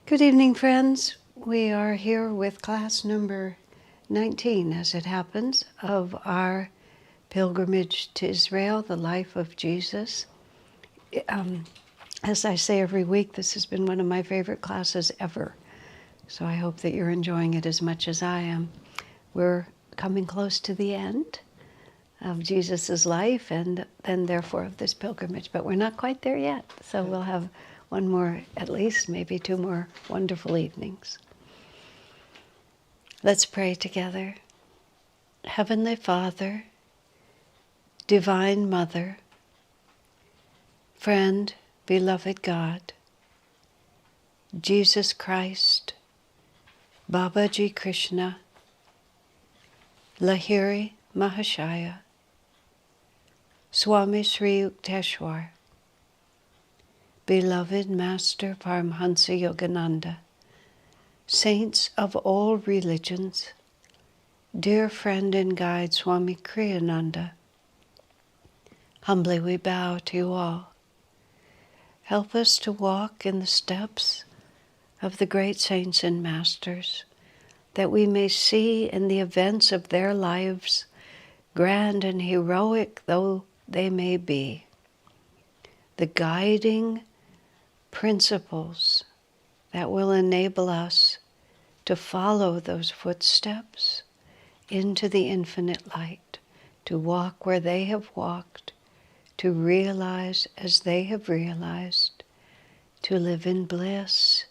Good evening, friends. We are here with class number 19, as it happens, of our pilgrimage to Israel, the life of Jesus. As I say every week, this has been one of my favorite classes ever. So I hope that you're enjoying it as much as I am. We're coming close to the end of Jesus' life and then therefore of this pilgrimage, but we're not quite there yet. So we'll have one more, at least, maybe two more wonderful evenings. Let's pray together. Heavenly Father, Divine Mother, friend, beloved God, Jesus Christ, Babaji Krishna, Lahiri Mahashaya, Swami Sri Yukteswar, beloved Master Paramhansa Yogananda, saints of all religions, dear friend and guide Swami Kriyananda, humbly we bow to you all. Help us to walk in the steps of the great saints and masters, that we may see in the events of their lives, grand and heroic though they may be, the guiding principles that will enable us to follow those footsteps into the infinite light, to walk where they have walked, to realize as they have realized, to live in bliss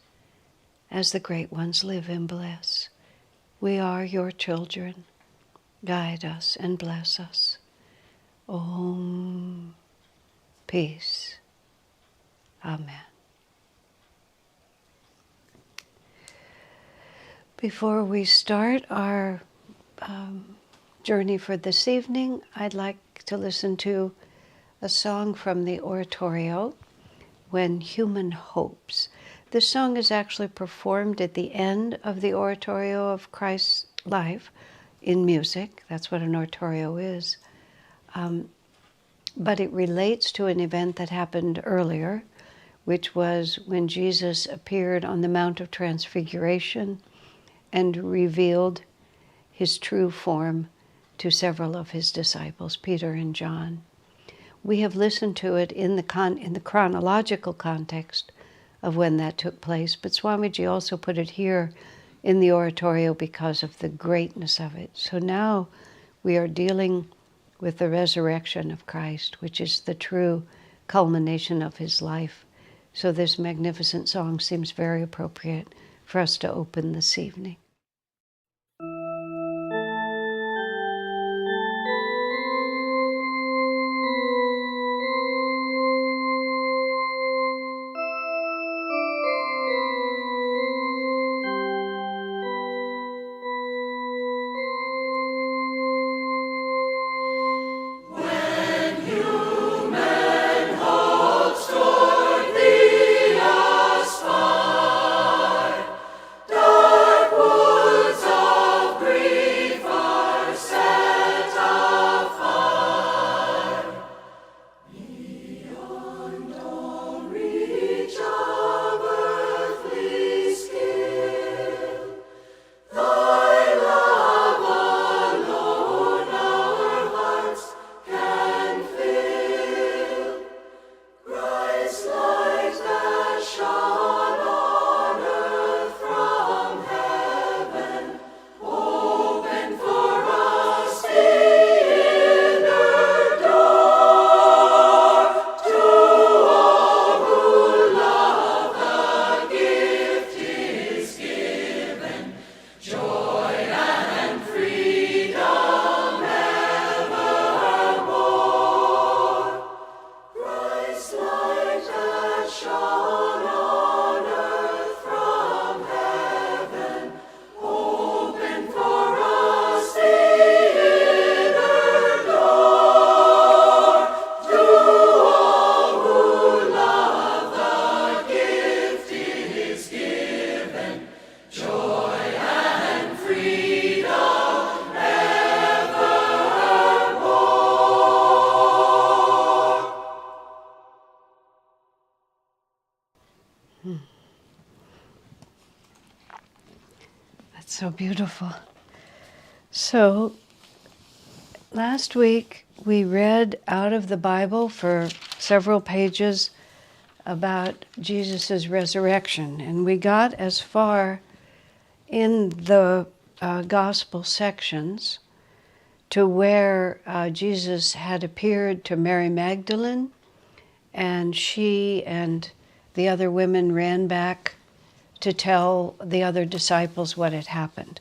as the great ones live in bliss. We are your children. Guide us and bless us. Om. Peace. Amen. Before we start our journey for this evening, I'd like to listen to a song from the oratorio, When Human Hopes. This song is actually performed at the end of the oratorio of Christ's life in music. That's what an oratorio is. But it relates to an event that happened earlier, which was when Jesus appeared on the Mount of Transfiguration and revealed his true form to several of his disciples, Peter and John. We have listened to it in the chronological context of when that took place, but Swamiji also put it here in the oratorio because of the greatness of it. So now we are dealing with the resurrection of Christ, which is the true culmination of his life. So this magnificent song seems very appropriate for us to open this evening. Dark That's so beautiful. So, last week we read out of the Bible for several pages about Jesus' resurrection, and we got as far in the gospel sections to where Jesus had appeared to Mary Magdalene, and she and the other women ran back to tell the other disciples what had happened.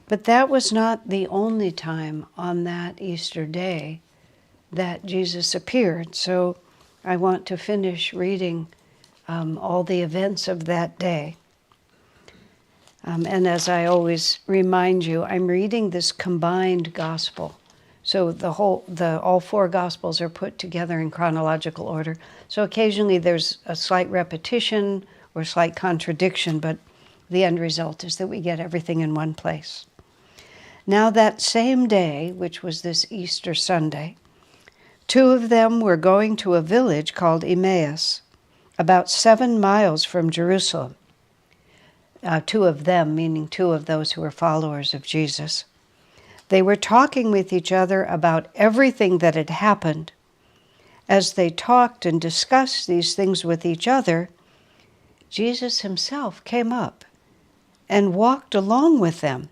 But that was not the only time on that Easter day that Jesus appeared. So I want to finish reading all the events of that day. And as I always remind you, I'm reading this combined gospel. So all four gospels are put together in chronological order. So occasionally there's a slight repetition or slight contradiction, but the end result is that we get everything in one place. Now that same day, which was this Easter Sunday, two of them were going to a village called Emmaus, about 7 miles from Jerusalem. Two of them, meaning two of those who were followers of Jesus. They were talking with each other about everything that had happened. As they talked and discussed these things with each other, Jesus himself came up and walked along with them,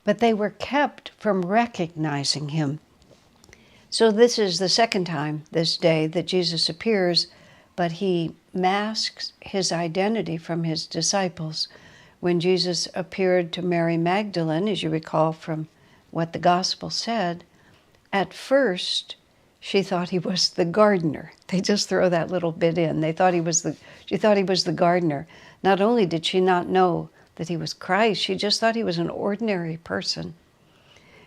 but they were kept from recognizing him. So this is the second time this day that Jesus appears, but he masks his identity from his disciples. When Jesus appeared to Mary Magdalene, as you recall from what the gospel said, at first she thought he was the gardener. They just throw that little bit in. She thought he was the gardener. Not only did she not know that he was Christ, she just thought he was an ordinary person.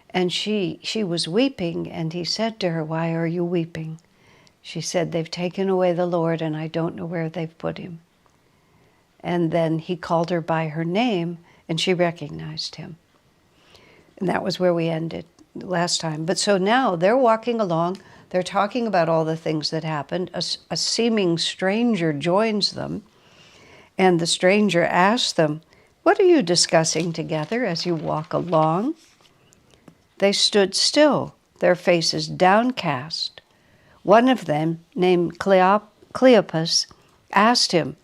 And she was weeping, and he said to her, "Why are you weeping?" She said, "They've taken away the Lord, and I don't know where they've put him." And then he called her by her name, and she recognized him. And that was where we ended last time. But so now they're walking along, they're talking about all the things that happened. A seeming stranger joins them, and the stranger asks them, "What are you discussing together as you walk along?" They stood still, their faces downcast. One of them, named Cleopas, asked him,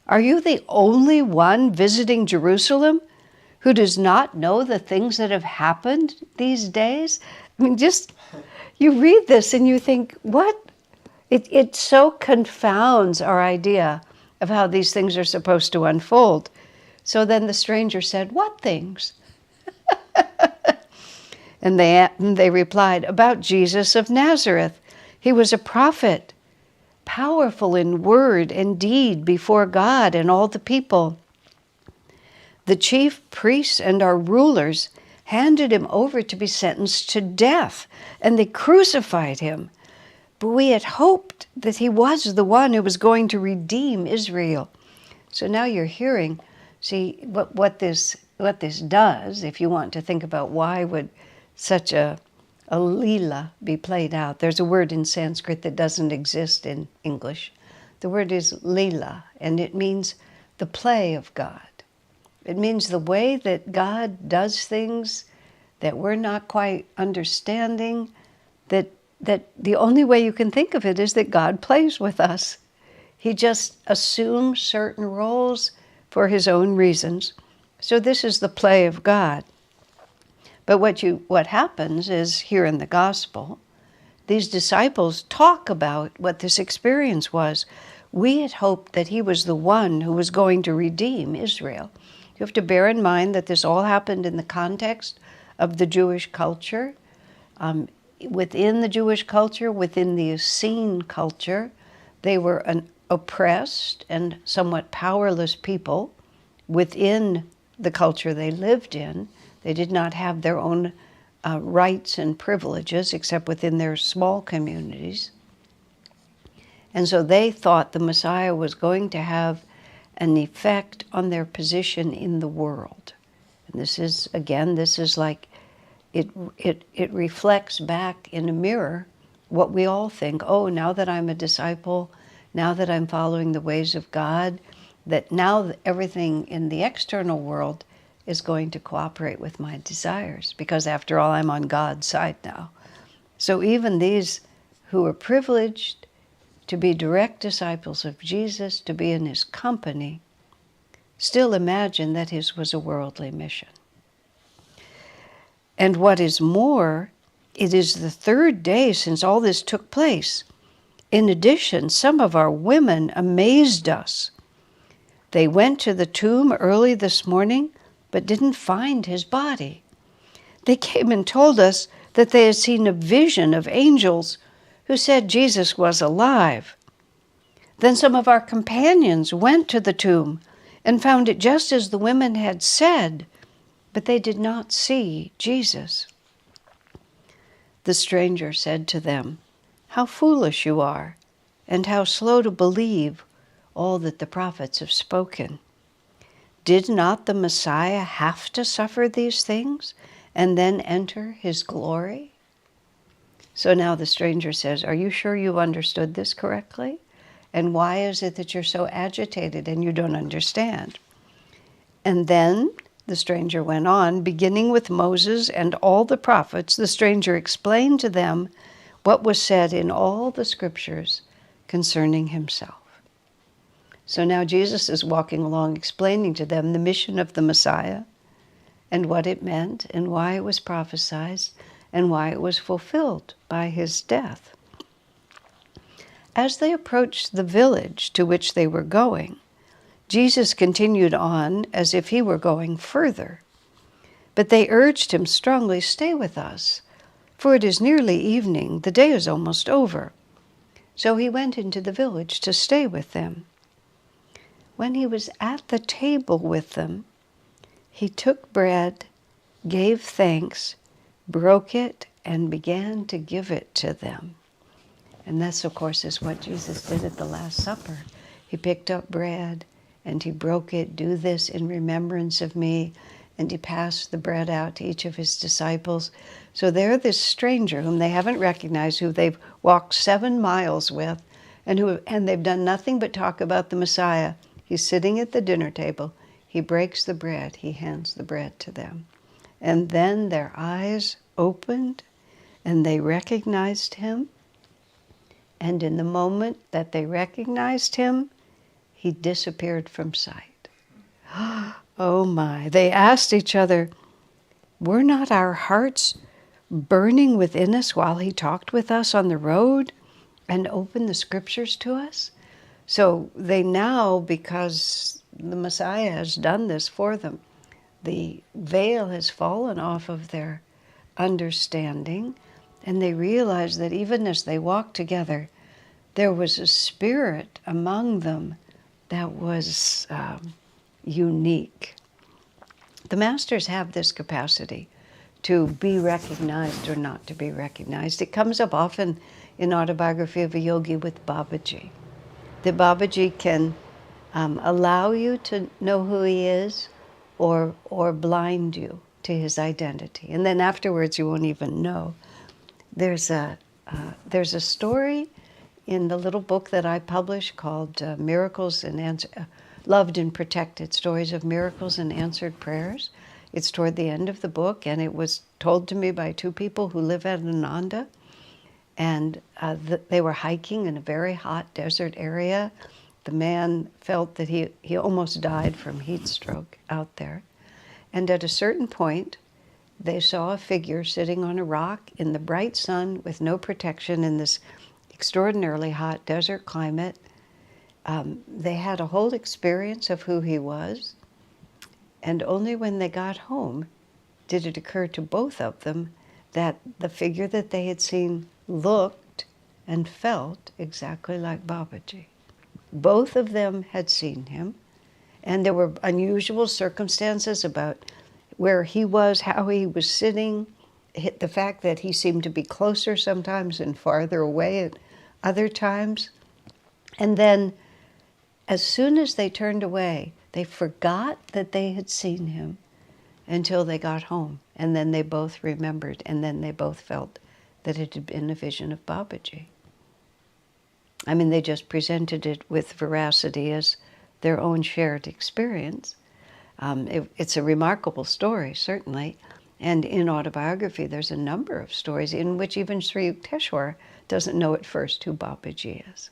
"Are you the only one visiting Jerusalem who does not know the things that have happened these days?" I mean, you read this and you think, what? It so confounds our idea of how these things are supposed to unfold. So then the stranger said, "What things?" And they replied, "About Jesus of Nazareth. He was a prophet, powerful in word and deed before God and all the people. The chief priests and our rulers handed him over to be sentenced to death, and they crucified him. But we had hoped that he was the one who was going to redeem Israel." So now you're hearing, see, what this does, if you want to think about why would such a lila be played out. There's a word in Sanskrit that doesn't exist in English. The word is lila, and it means the play of God. It means the way that God does things that we're not quite understanding, that the only way you can think of it is that God plays with us. He just assumes certain roles for his own reasons. So this is the play of God. But what happens is, here in the gospel, these disciples talk about what this experience was. We had hoped that he was the one who was going to redeem Israel. You have to bear in mind that this all happened in the context of the Jewish culture. Within the Jewish culture, within the Essene culture, they were an oppressed and somewhat powerless people. Within the culture they lived in, they did not have their own rights and privileges except within their small communities. And so they thought the Messiah was going to have an effect on their position in the world. And this is like, it reflects back in a mirror what we all think. Oh, now that I'm a disciple, now that I'm following the ways of God, that now everything in the external world is going to cooperate with my desires, because after all, I'm on God's side now. So even these who are privileged to be direct disciples of Jesus, to be in his company, still imagine that his was a worldly mission. And what is more, it is the third day since all this took place. In addition, some of our women amazed us. They went to the tomb early this morning, but didn't find his body. They came and told us that they had seen a vision of angels who said Jesus was alive. Then some of our companions went to the tomb and found it just as the women had said, but they did not see Jesus. The stranger said to them, "How foolish you are, and how slow to believe all that the prophets have spoken. Did not the Messiah have to suffer these things and then enter his glory?" So now the stranger says, "Are you sure you've understood this correctly? And why is it that you're so agitated and you don't understand?" And then the stranger went on, beginning with Moses and all the prophets, the stranger explained to them what was said in all the scriptures concerning himself. So now Jesus is walking along explaining to them the mission of the Messiah and what it meant and why it was prophesied and why it was fulfilled by his death. As they approached the village to which they were going, Jesus continued on as if he were going further. But they urged him strongly, "Stay with us, for it is nearly evening, the day is almost over." So he went into the village to stay with them. When he was at the table with them, he took bread, gave thanks, broke it, and began to give it to them. And this, of course, is what Jesus did at the Last Supper. He picked up bread and he broke it. "Do this in remembrance of me." And he passed the bread out to each of his disciples. So there, this stranger whom they haven't recognized, who they've walked 7 miles with, and they've done nothing but talk about the Messiah. He's sitting at the dinner table. He breaks the bread. He hands the bread to them. And then their eyes opened and they recognized him. And in the moment that they recognized him, he disappeared from sight. Oh my. They asked each other, "Were not our hearts burning within us while he talked with us on the road and opened the scriptures to us?" So they now, because the Messiah has done this for them, the veil has fallen off of their understanding, and they realize that even as they walked together, there was a spirit among them that was unique. The masters have this capacity to be recognized or not to be recognized. It comes up often in Autobiography of a Yogi with Babaji. That Babaji can allow you to know who he is or blind you to his identity. And then afterwards you won't even know. There's a story in the little book that I published called Miracles and Loved and Protected, Stories of Miracles and Answered Prayers. It's toward the end of the book, and it was told to me by 2 people who live at Ananda. And they were hiking in a very hot desert area. The man felt that he almost died from heat stroke out there. And at a certain point, they saw a figure sitting on a rock in the bright sun with no protection in this extraordinarily hot desert climate. They had a whole experience of who he was, and only when they got home did it occur to both of them that the figure that they had seen looked and felt exactly like Babaji. Both of them had seen him, and there were unusual circumstances about where he was, how he was sitting, the fact that he seemed to be closer sometimes and farther away at other times. And then, as soon as they turned away, they forgot that they had seen him until they got home. And then they both remembered, and then they both felt that it had been a vision of Babaji. I mean, they just presented it with veracity as their own shared experience. It's a remarkable story, certainly. And in autobiography, there's a number of stories in which even Sri Yukteswar doesn't know at first who Babaji is,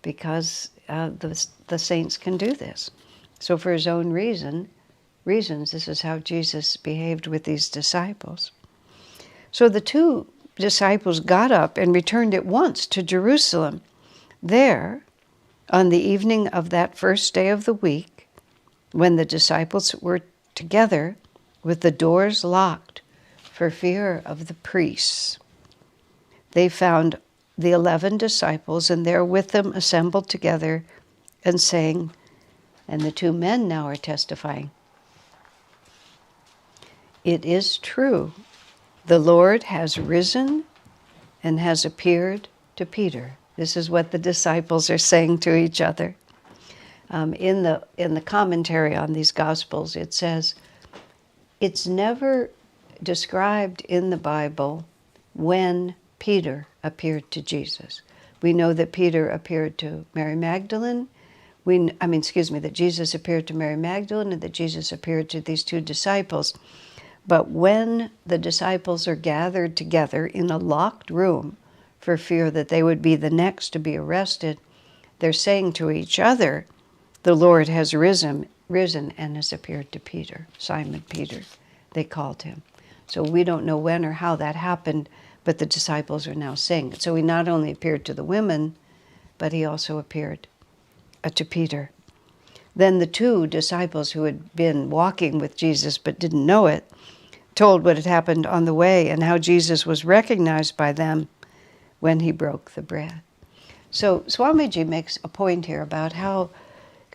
because the saints can do this. So for his own reasons, this is how Jesus behaved with these disciples. So the two disciples got up and returned at once to Jerusalem. There, on the evening of that first day of the week, when the disciples were together with the doors locked for fear of the priests, they found the 11 disciples, and there with them assembled together and saying, and the two men now are testifying, "It is true, the Lord has risen and has appeared to Peter." This is what the disciples are saying to each other. In the commentary on these Gospels, it says, it's never described in the Bible when Peter appeared to Jesus. We know that Peter appeared to Mary Magdalene. That Jesus appeared to Mary Magdalene and that Jesus appeared to these two disciples. But when the disciples are gathered together in a locked room for fear that they would be the next to be arrested, they're saying to each other, "The Lord has risen and has appeared to Peter," Simon Peter, they called him. So we don't know when or how that happened, but the disciples are now saying it. So he not only appeared to the women, but he also appeared to Peter. Then the two disciples who had been walking with Jesus but didn't know it, told what had happened on the way and how Jesus was recognized by them when he broke the bread. So Swamiji makes a point here about how,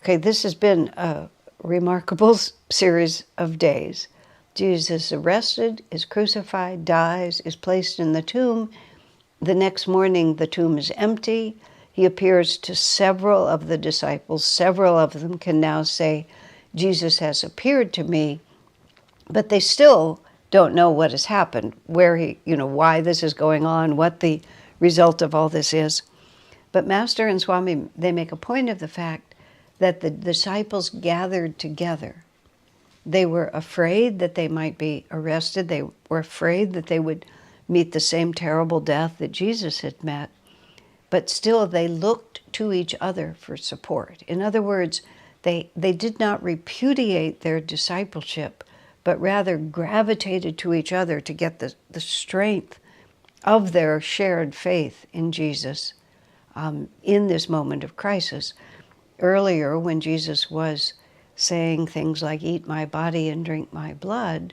this has been a remarkable series of days. Jesus arrested, is crucified, dies, is placed in the tomb. The next morning, the tomb is empty. He appears to several of the disciples. Several of them can now say, "Jesus has appeared to me," but they still don't know what has happened, why this is going on, what the result of all this is. But Master and Swami, they make a point of the fact that the disciples gathered together. They were afraid that they might be arrested. They were afraid that they would meet the same terrible death that Jesus had met. But still they looked to each other for support. In other words, they did not repudiate their discipleship, but rather gravitated to each other to get the strength of their shared faith in Jesus in this moment of crisis. Earlier, when Jesus was saying things like, "Eat my body and drink my blood,"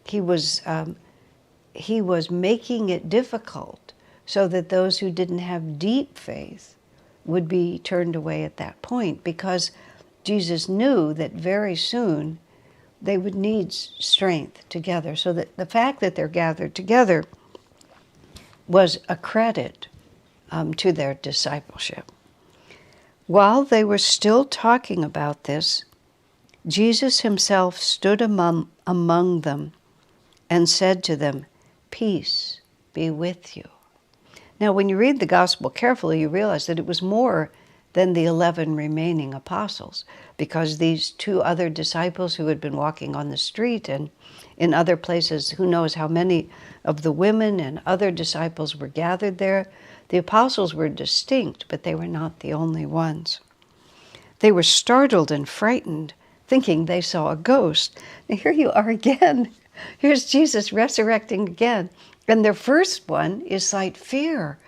he was making it difficult so that those who didn't have deep faith would be turned away at that point, because Jesus knew that very soon they would need strength together. So that the fact that they're gathered together was a credit to their discipleship. While they were still talking about this, Jesus himself stood among them and said to them, "Peace be with you." Now, when you read the gospel carefully, you realize that it was more than the 11 remaining apostles, because these two other disciples who had been walking on the street and in other places, who knows how many of the women and other disciples were gathered there. The apostles were distinct, but they were not the only ones. They were startled and frightened, thinking they saw a ghost. Now here you are again. Here's Jesus resurrecting again. And their first one is slight fear.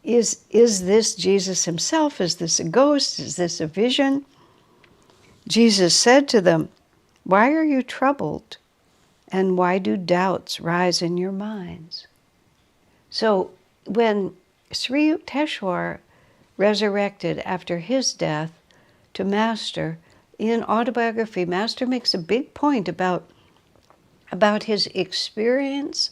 Is this Jesus himself? Is this a ghost? Is this a vision? Jesus said to them, "Why are you troubled? And why do doubts rise in your minds?" So when Sri Yukteswar resurrected after his death to Master, in autobiography, Master makes a big point about his experience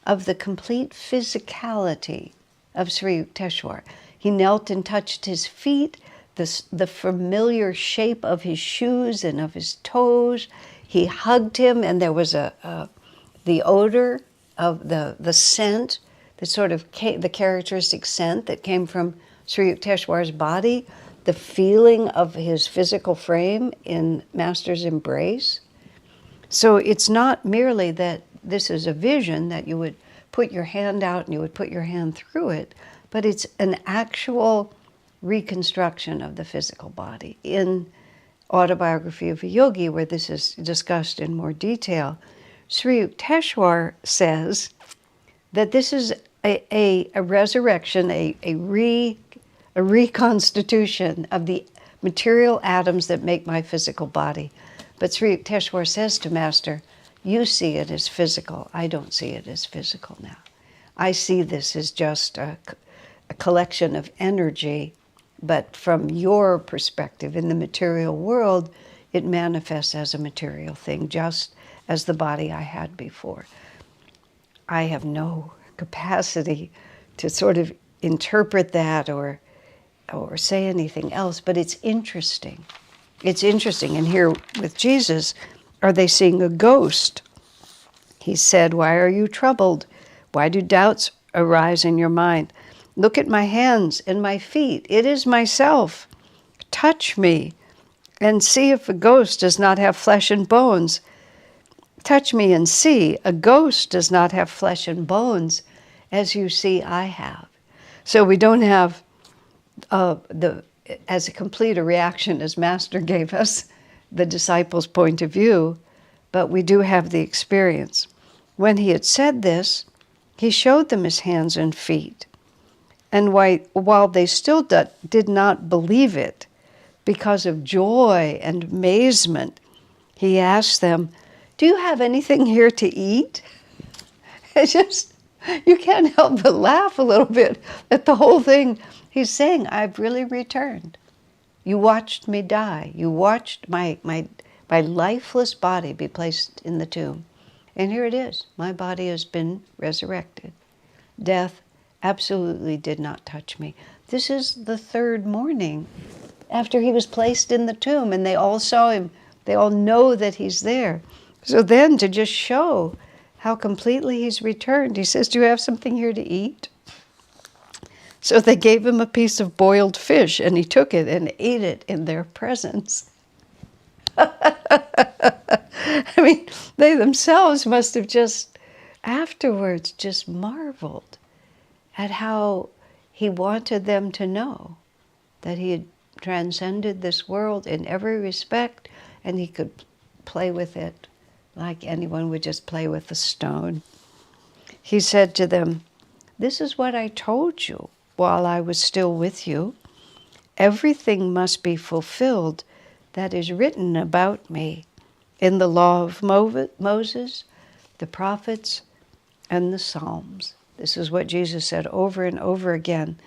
of the complete physicality of Sri Yukteswar. He knelt and touched his feet, the familiar shape of his shoes and of his toes. He hugged him, and there was the odor of the scent, the sort of the characteristic scent that came from Sri Yukteswar's body. the feeling of his physical frame in Master's embrace. So it's not merely that this is a vision that you would put your hand out and you would put your hand through it, but it's an actual reconstruction of the physical body. In Autobiography of a Yogi, where this is discussed in more detail, Sri Yukteswar says that this is a resurrection, a reconstitution of the material atoms that make my physical body. But Sri Yukteswar says to Master, you see it as physical. I don't see it as physical now. I see this as just a collection of energy, but from your perspective in the material world, it manifests as a material thing, just as the body I had before. I have no capacity to sort of interpret that or say anything else, but it's interesting. It's interesting. And here with Jesus, are they seeing a ghost? He said, why are you troubled? Why do doubts arise in your mind? Look at my hands and my feet. It is myself. Touch me and see if a ghost does not have flesh and bones. Touch me and see. A ghost does not have flesh and bones, as you see I have. So we don't have as complete a reaction as Master gave us, the disciples' point of view, but we do have the experience. When he had said this, he showed them his hands and feet. And while they still did not believe it, because of joy and amazement, he asked them, do you have anything here to eat? It's just, you can't help but laugh a little bit at the whole thing. He's saying, I've really returned. You watched me die. You watched my lifeless body be placed in the tomb. And here it is. My body has been resurrected. Death absolutely did not touch me. This is the third morning after he was placed in the tomb, and they all saw him. They all know that he's there. So then to just show how completely he's returned, he says, do you have something here to eat? So they gave him a piece of boiled fish, and he took it and ate it in their presence. I mean, they themselves must have just afterwards just marveled at how he wanted them to know that he had transcended this world in every respect, and he could play with it like anyone would just play with a stone. He said to them, this is what I told you while I was still with you. Everything must be fulfilled that is written about me in the law of Moses, the prophets, and the Psalms. This is what Jesus said over and over again.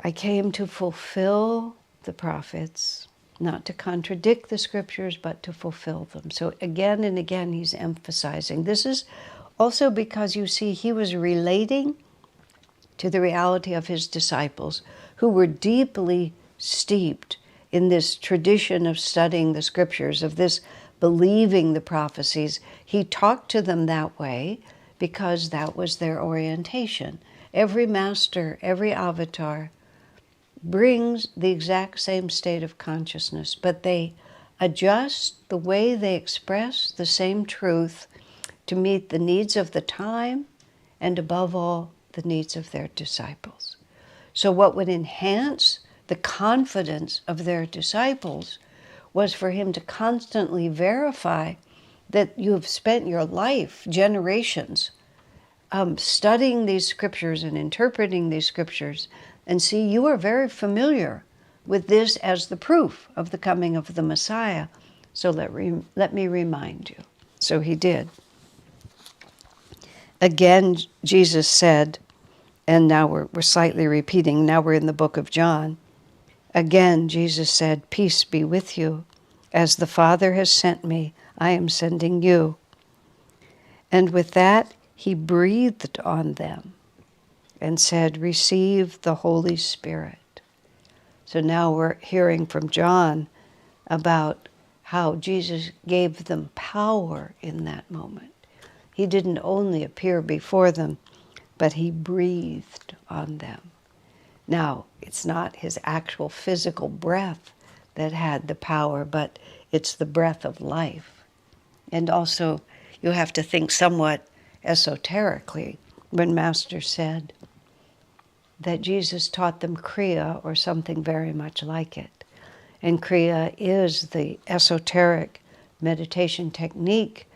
I came to fulfill the prophets, not to contradict the scriptures, but to fulfill them. So again and again he's emphasizing. This is also because, you see, he was relating to the reality of his disciples, who were deeply steeped in this tradition of studying the scriptures, of this believing the prophecies. He talked to them that way because that was their orientation. Every master, every avatar brings the exact same state of consciousness, but they adjust the way they express the same truth to meet the needs of the time and, above all, the needs of their disciples. So what would enhance the confidence of their disciples was for him to constantly verify that you have spent your life, generations, studying these scriptures and interpreting these scriptures, and see, you are very familiar with this as the proof of the coming of the Messiah. So let me remind you. So he did. Again, Jesus said, and now we're slightly repeating, now we're in the book of John. Again, Jesus said, peace be with you. As the Father has sent me, I am sending you. And with that, he breathed on them and said, receive the Holy Spirit. So now we're hearing from John about how Jesus gave them power in that moment. He didn't only appear before them, but he breathed on them. Now, it's not his actual physical breath that had the power, but it's the breath of life. And also, you have to think somewhat esoterically when Master said that Jesus taught them Kriya or something very much like it. And Kriya is the esoteric meditation technique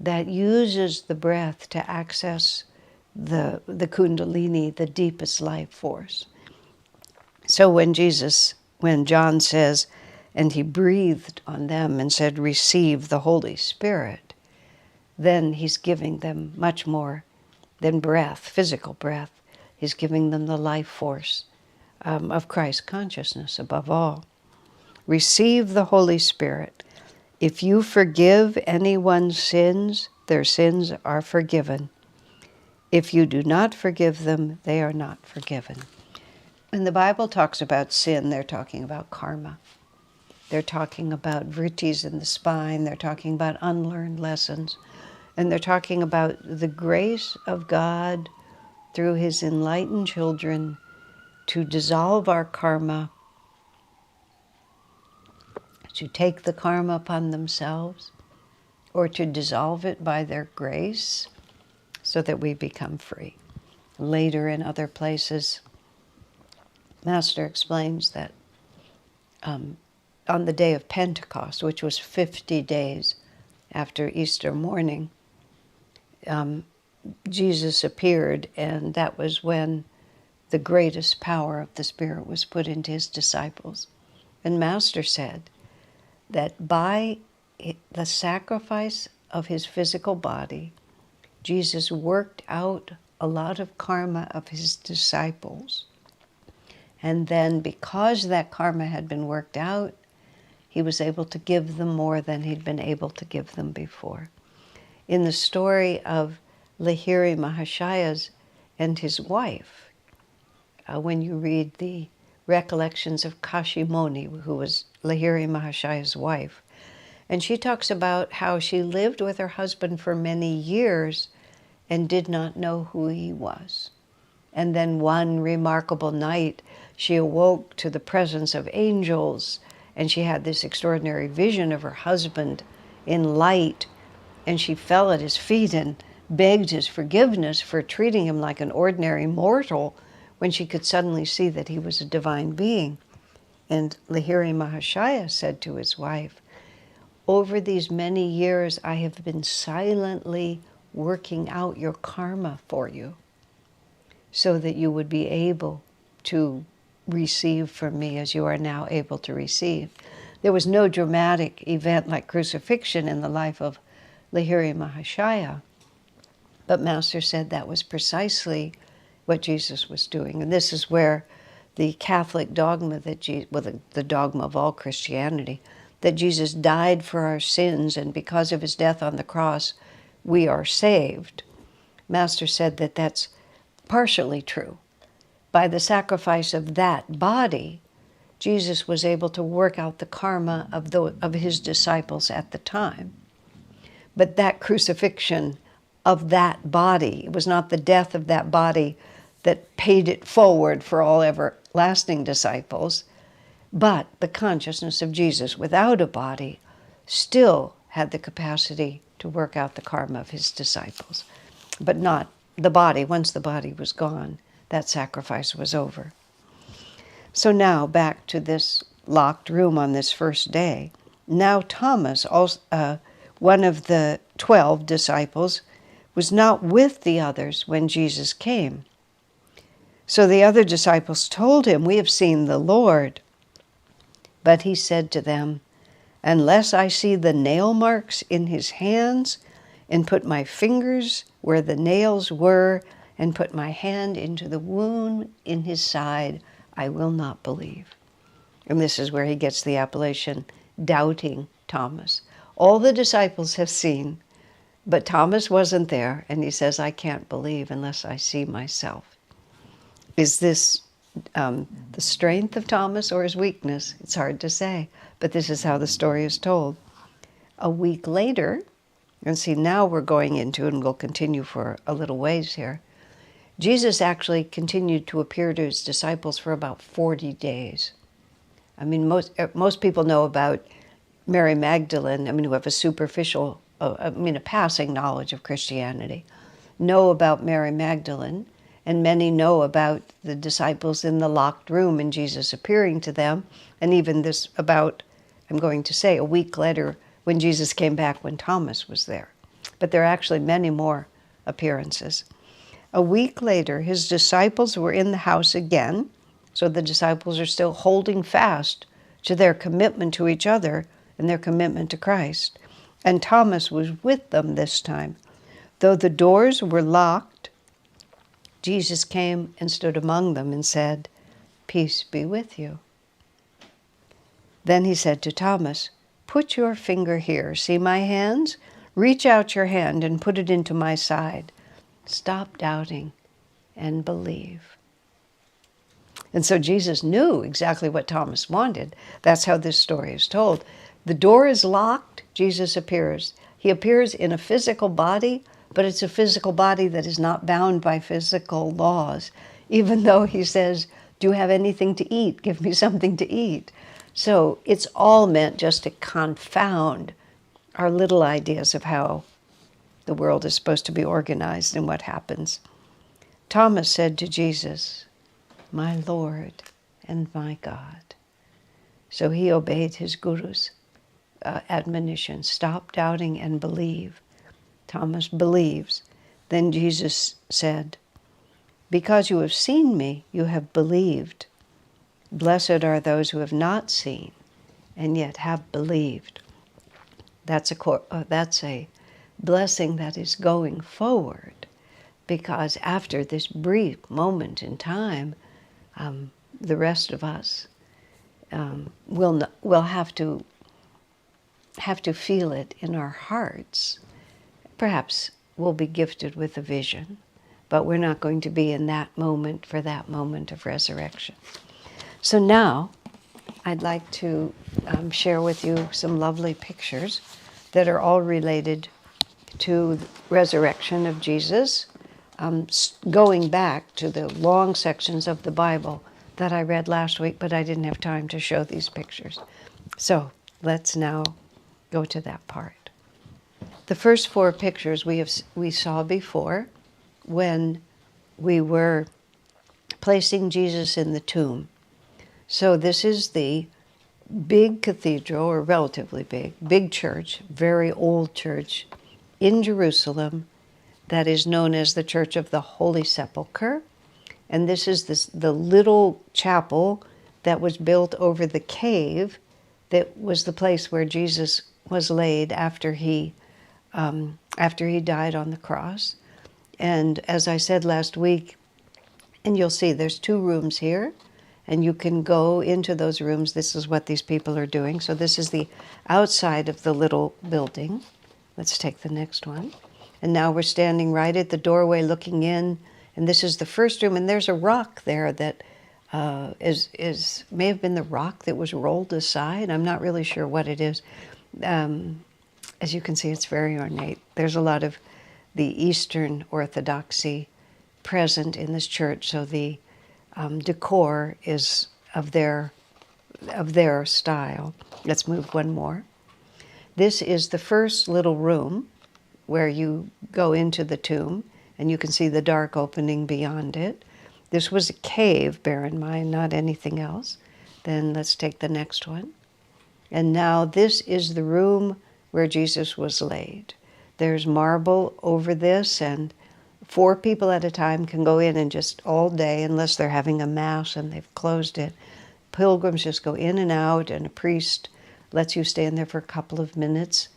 that uses the breath to access the Kundalini, the deepest life force. So when John says, and he breathed on them and said, receive the Holy Spirit, then he's giving them much more than breath, physical breath. He's giving them the life force of Christ consciousness above all. Receive the Holy Spirit. If you forgive anyone's sins, their sins are forgiven. If you do not forgive them, they are not forgiven. When the Bible talks about sin, they're talking about karma. They're talking about vrittis in the spine. They're talking about unlearned lessons. And they're talking about the grace of God through his enlightened children to dissolve our karma, to take the karma upon themselves, or to dissolve it by their grace so that we become free. Later in other places, Master explains that on the day of Pentecost, which was 50 days after Easter morning, Jesus appeared, and that was when the greatest power of the Spirit was put into his disciples. And Master said that by the sacrifice of his physical body, Jesus worked out a lot of karma of his disciples. And then because that karma had been worked out, he was able to give them more than he'd been able to give them before. In the story of Lahiri Mahashaya and his wife, when you read the recollections of Kashimoni, who was Lahiri Mahashaya's wife, and she talks about how she lived with her husband for many years and did not know who he was. And then one remarkable night, she awoke to the presence of angels, and she had this extraordinary vision of her husband in light, and she fell at his feet and begged his forgiveness for treating him like an ordinary mortal when she could suddenly see that he was a divine being. And Lahiri Mahashaya said to his wife, over these many years, I have been silently working out your karma for you so that you would be able to receive from me as you are now able to receive. There was no dramatic event like crucifixion in the life of Lahiri Mahashaya, but Master said that was precisely what Jesus was doing. And this is where the Catholic dogma the dogma of all Christianity, that Jesus died for our sins, and because of his death on the cross, we are saved. Master said that that's partially true. By the sacrifice of that body, Jesus was able to work out the karma of his disciples at the time. But that crucifixion of that body, it was not the death of that body that paid it forward for all everlasting disciples, but the consciousness of Jesus without a body still had the capacity to work out the karma of his disciples. But not the body. Once the body was gone, that sacrifice was over. So now back to this locked room on this first day. Now Thomas, also, one of the 12 disciples, was not with the others when Jesus came. So the other disciples told him, we have seen the Lord. But he said to them, unless I see the nail marks in his hands, and put my fingers where the nails were, and put my hand into the wound in his side, I will not believe. And this is where he gets the appellation, doubting Thomas. All the disciples have seen, but Thomas wasn't there, and he says, I can't believe unless I see myself. Is this the strength of Thomas or his weakness? It's hard to say, but this is how the story is told. A week later, and see now we're going into, and we'll continue for a little ways here, Jesus actually continued to appear to his disciples for about 40 days. I mean, most people know about Mary Magdalene, who have a superficial, a passing knowledge of Christianity, know about Mary Magdalene, and many know about the disciples in the locked room and Jesus appearing to them, and even this about, I'm going to say, a week later when Jesus came back when Thomas was there. But there are actually many more appearances. A week later, his disciples were in the house again, so the disciples are still holding fast to their commitment to each other and their commitment to Christ. And Thomas was with them this time. Though the doors were locked, Jesus came and stood among them and said, "Peace be with you." Then he said to Thomas, "Put your finger here. See my hands? Reach out your hand and put it into my side. Stop doubting and believe." And so Jesus knew exactly what Thomas wanted. That's how this story is told. The door is locked, Jesus appears. He appears in a physical body, but it's a physical body that is not bound by physical laws, even though he says, "Do you have anything to eat? Give me something to eat." So it's all meant just to confound our little ideas of how the world is supposed to be organized and what happens. Thomas said to Jesus, "My Lord and my God." So he obeyed his guru's admonition, stop doubting and believe. Thomas believes. Then Jesus said, "Because you have seen me, you have believed. Blessed are those who have not seen and yet have believed." That's a blessing that is going forward, because after this brief moment in time, the rest of us will have to feel it in our hearts. Perhaps we'll be gifted with a vision, but we're not going to be in that moment for that moment of resurrection. So now I'd like to share with you some lovely pictures that are all related to the resurrection of Jesus, going back to the long sections of the Bible that I read last week, but I didn't have time to show these pictures. So let's now go to that part. The first four pictures we saw before when we were placing Jesus in the tomb. So this is the big cathedral, or relatively big church, very old church in Jerusalem that is known as the Church of the Holy Sepulchre. And this is the little chapel that was built over the cave that was the place where Jesus was laid after he died on the cross. And as I said last week, and you'll see there's two rooms here, and you can go into those rooms. This is what these people are doing. So this is the outside of the little building. Let's take the next one. And now we're standing right at the doorway looking in, and this is the first room, and there's a rock there that may have been the rock that was rolled aside. I'm not really sure what it is. As you can see, it's very ornate. There's a lot of the Eastern Orthodoxy present in this church, so the decor is of their style. Let's move one more. This is the first little room where you go into the tomb, and you can see the dark opening beyond it. This was a cave, bear in mind, not anything else. Then let's take the next one. And now this is the room where Jesus was laid. There's marble over this, and 4 people at a time can go in and just all day, unless they're having a mass and they've closed it. Pilgrims just go in and out, and a priest lets you stand there for a couple of minutes,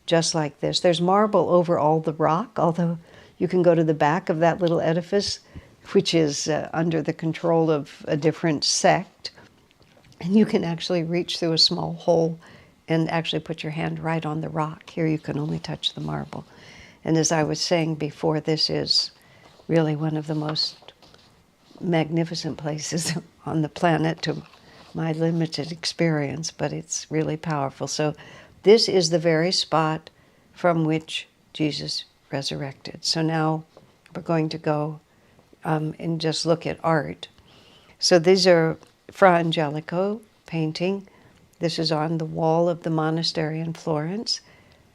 just like this. There's marble over all the rock, although you can go to the back of that little edifice, which is under the control of a different sect, and you can actually reach through a small hole and actually put your hand right on the rock. Here you can only touch the marble. And as I was saying before, this is really one of the most magnificent places on the planet to my limited experience, but it's really powerful. So this is the very spot from which Jesus resurrected. So now we're going to go and just look at art. So these are Fra Angelico painting. This is on the wall of the monastery in Florence.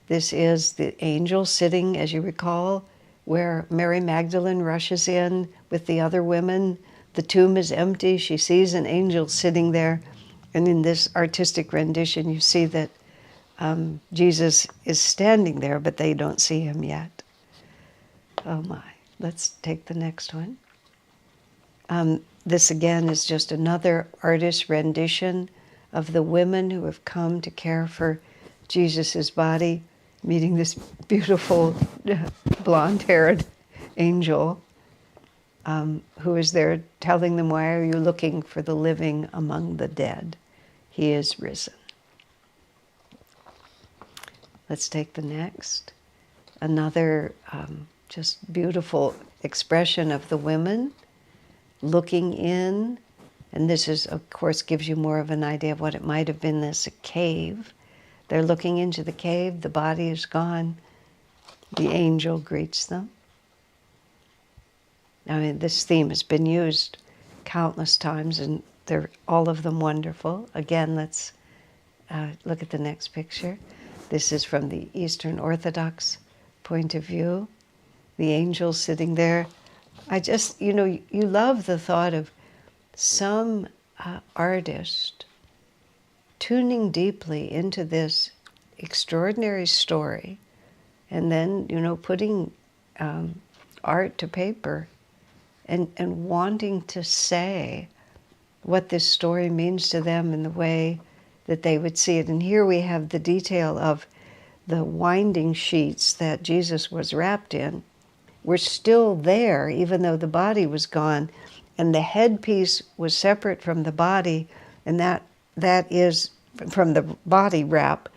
This is the angel sitting, as you recall, where Mary Magdalene rushes in with the other women. The tomb is empty. She sees an angel sitting there. And in this artistic rendition, you see that Jesus is standing there, but they don't see him yet. Oh my. Let's take the next one. This again is just another artist's rendition of the women who have come to care for Jesus' body, meeting this beautiful blonde-haired angel who is there telling them, "Why are you looking for the living among the dead? He is risen." Let's take the next. Another just beautiful expression of the women looking in. And this is, of course, gives you more of an idea of what it might have been as a cave. They're looking into the cave. The body is gone. The angel greets them. I mean, this theme has been used countless times, and they're all of them wonderful. Again, let's look at the next picture. This is from the Eastern Orthodox point of view. The angel sitting there. I just, you love the thought of some artist tuning deeply into this extraordinary story and then, putting art to paper and wanting to say what this story means to them in the way that they would see it. And here we have the detail of the winding sheets that Jesus was wrapped in were still there, even though the body was gone, and the headpiece was separate from the body, and that is from the body wrap,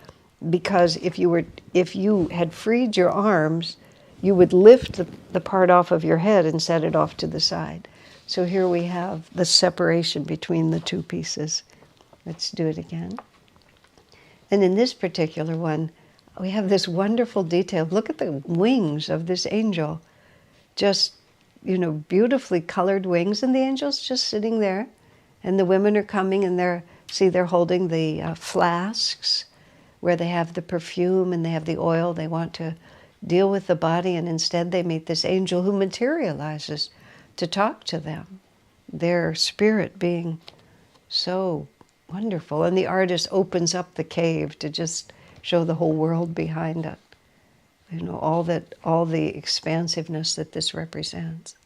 because if you had freed your arms, you would lift the part off of your head and set it off to the side. So here we have the separation between the two pieces. Let's do it again. And in this particular one, we have this wonderful detail. Look at the wings of this angel. Just, beautifully colored wings, and the angel's just sitting there. And the women are coming, and they're holding the flasks where they have the perfume and they have the oil. They want to deal with the body, and instead they meet this angel who materializes to talk to them, their spirit being so wonderful. And the artist opens up the cave to just show the whole world behind it. All the expansiveness that this represents.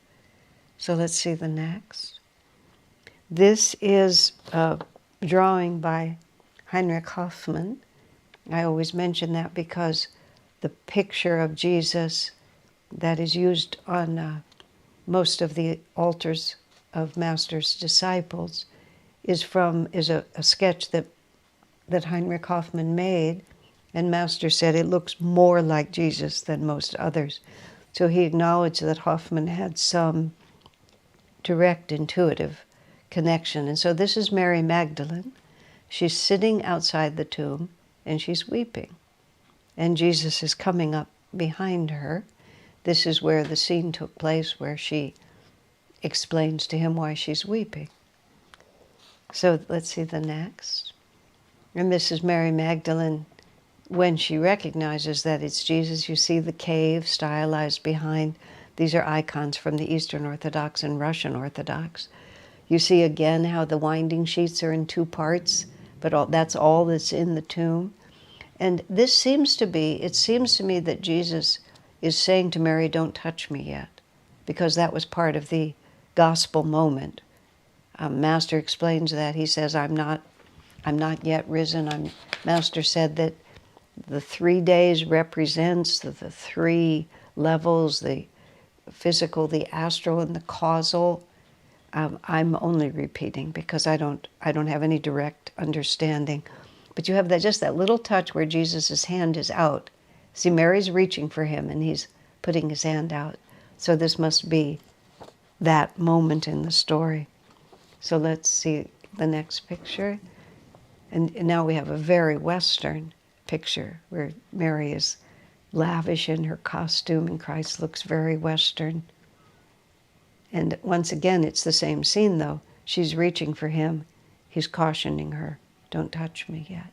So let's see the next. This is a drawing by Heinrich Hoffmann. I always mention that because the picture of Jesus that is used on most of the altars of Master's disciples is a sketch that Heinrich Hoffmann made, and Master said it looks more like Jesus than most others. So he acknowledged that Hoffmann had some direct intuitive connection. And so this is Mary Magdalene. She's sitting outside the tomb and she's weeping. And Jesus is coming up behind her. This is where the scene took place, where she explains to him why she's weeping. So let's see the next. And this is Mary Magdalene. When she recognizes that it's Jesus, you see the cave stylized behind. These are icons from the Eastern Orthodox and Russian Orthodox. You see again how the winding sheets are in two parts, but that's all that's in the tomb. And this seems to me that Jesus is saying to Mary, "Don't touch me yet," because that was part of the gospel moment. Master explains that. He says, I'm not yet risen. Master said that the 3 days represents the 3 levels, the physical, the astral, and the causal. I'm only repeating because I don't have any direct understanding. But you have just that little touch where Jesus' hand is out. See, Mary's reaching for him and he's putting his hand out. So this must be that moment in the story. So let's see the next picture. And now we have a very Western picture where Mary is lavish in her costume and Christ looks very Western. And once again, it's the same scene, though. She's reaching for him. He's cautioning her, don't touch me yet.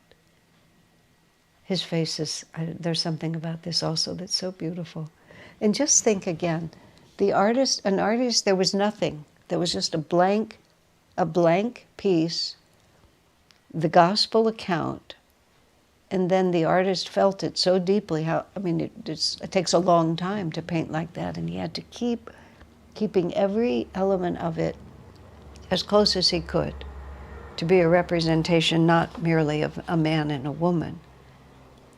His face is, there's something about this also that's so beautiful. And just think again, an artist, there was nothing. There was just a blank piece, the gospel account, and then the artist felt it so deeply. It takes a long time to paint like that, and he had to keeping every element of it as close as he could to be a representation not merely of a man and a woman,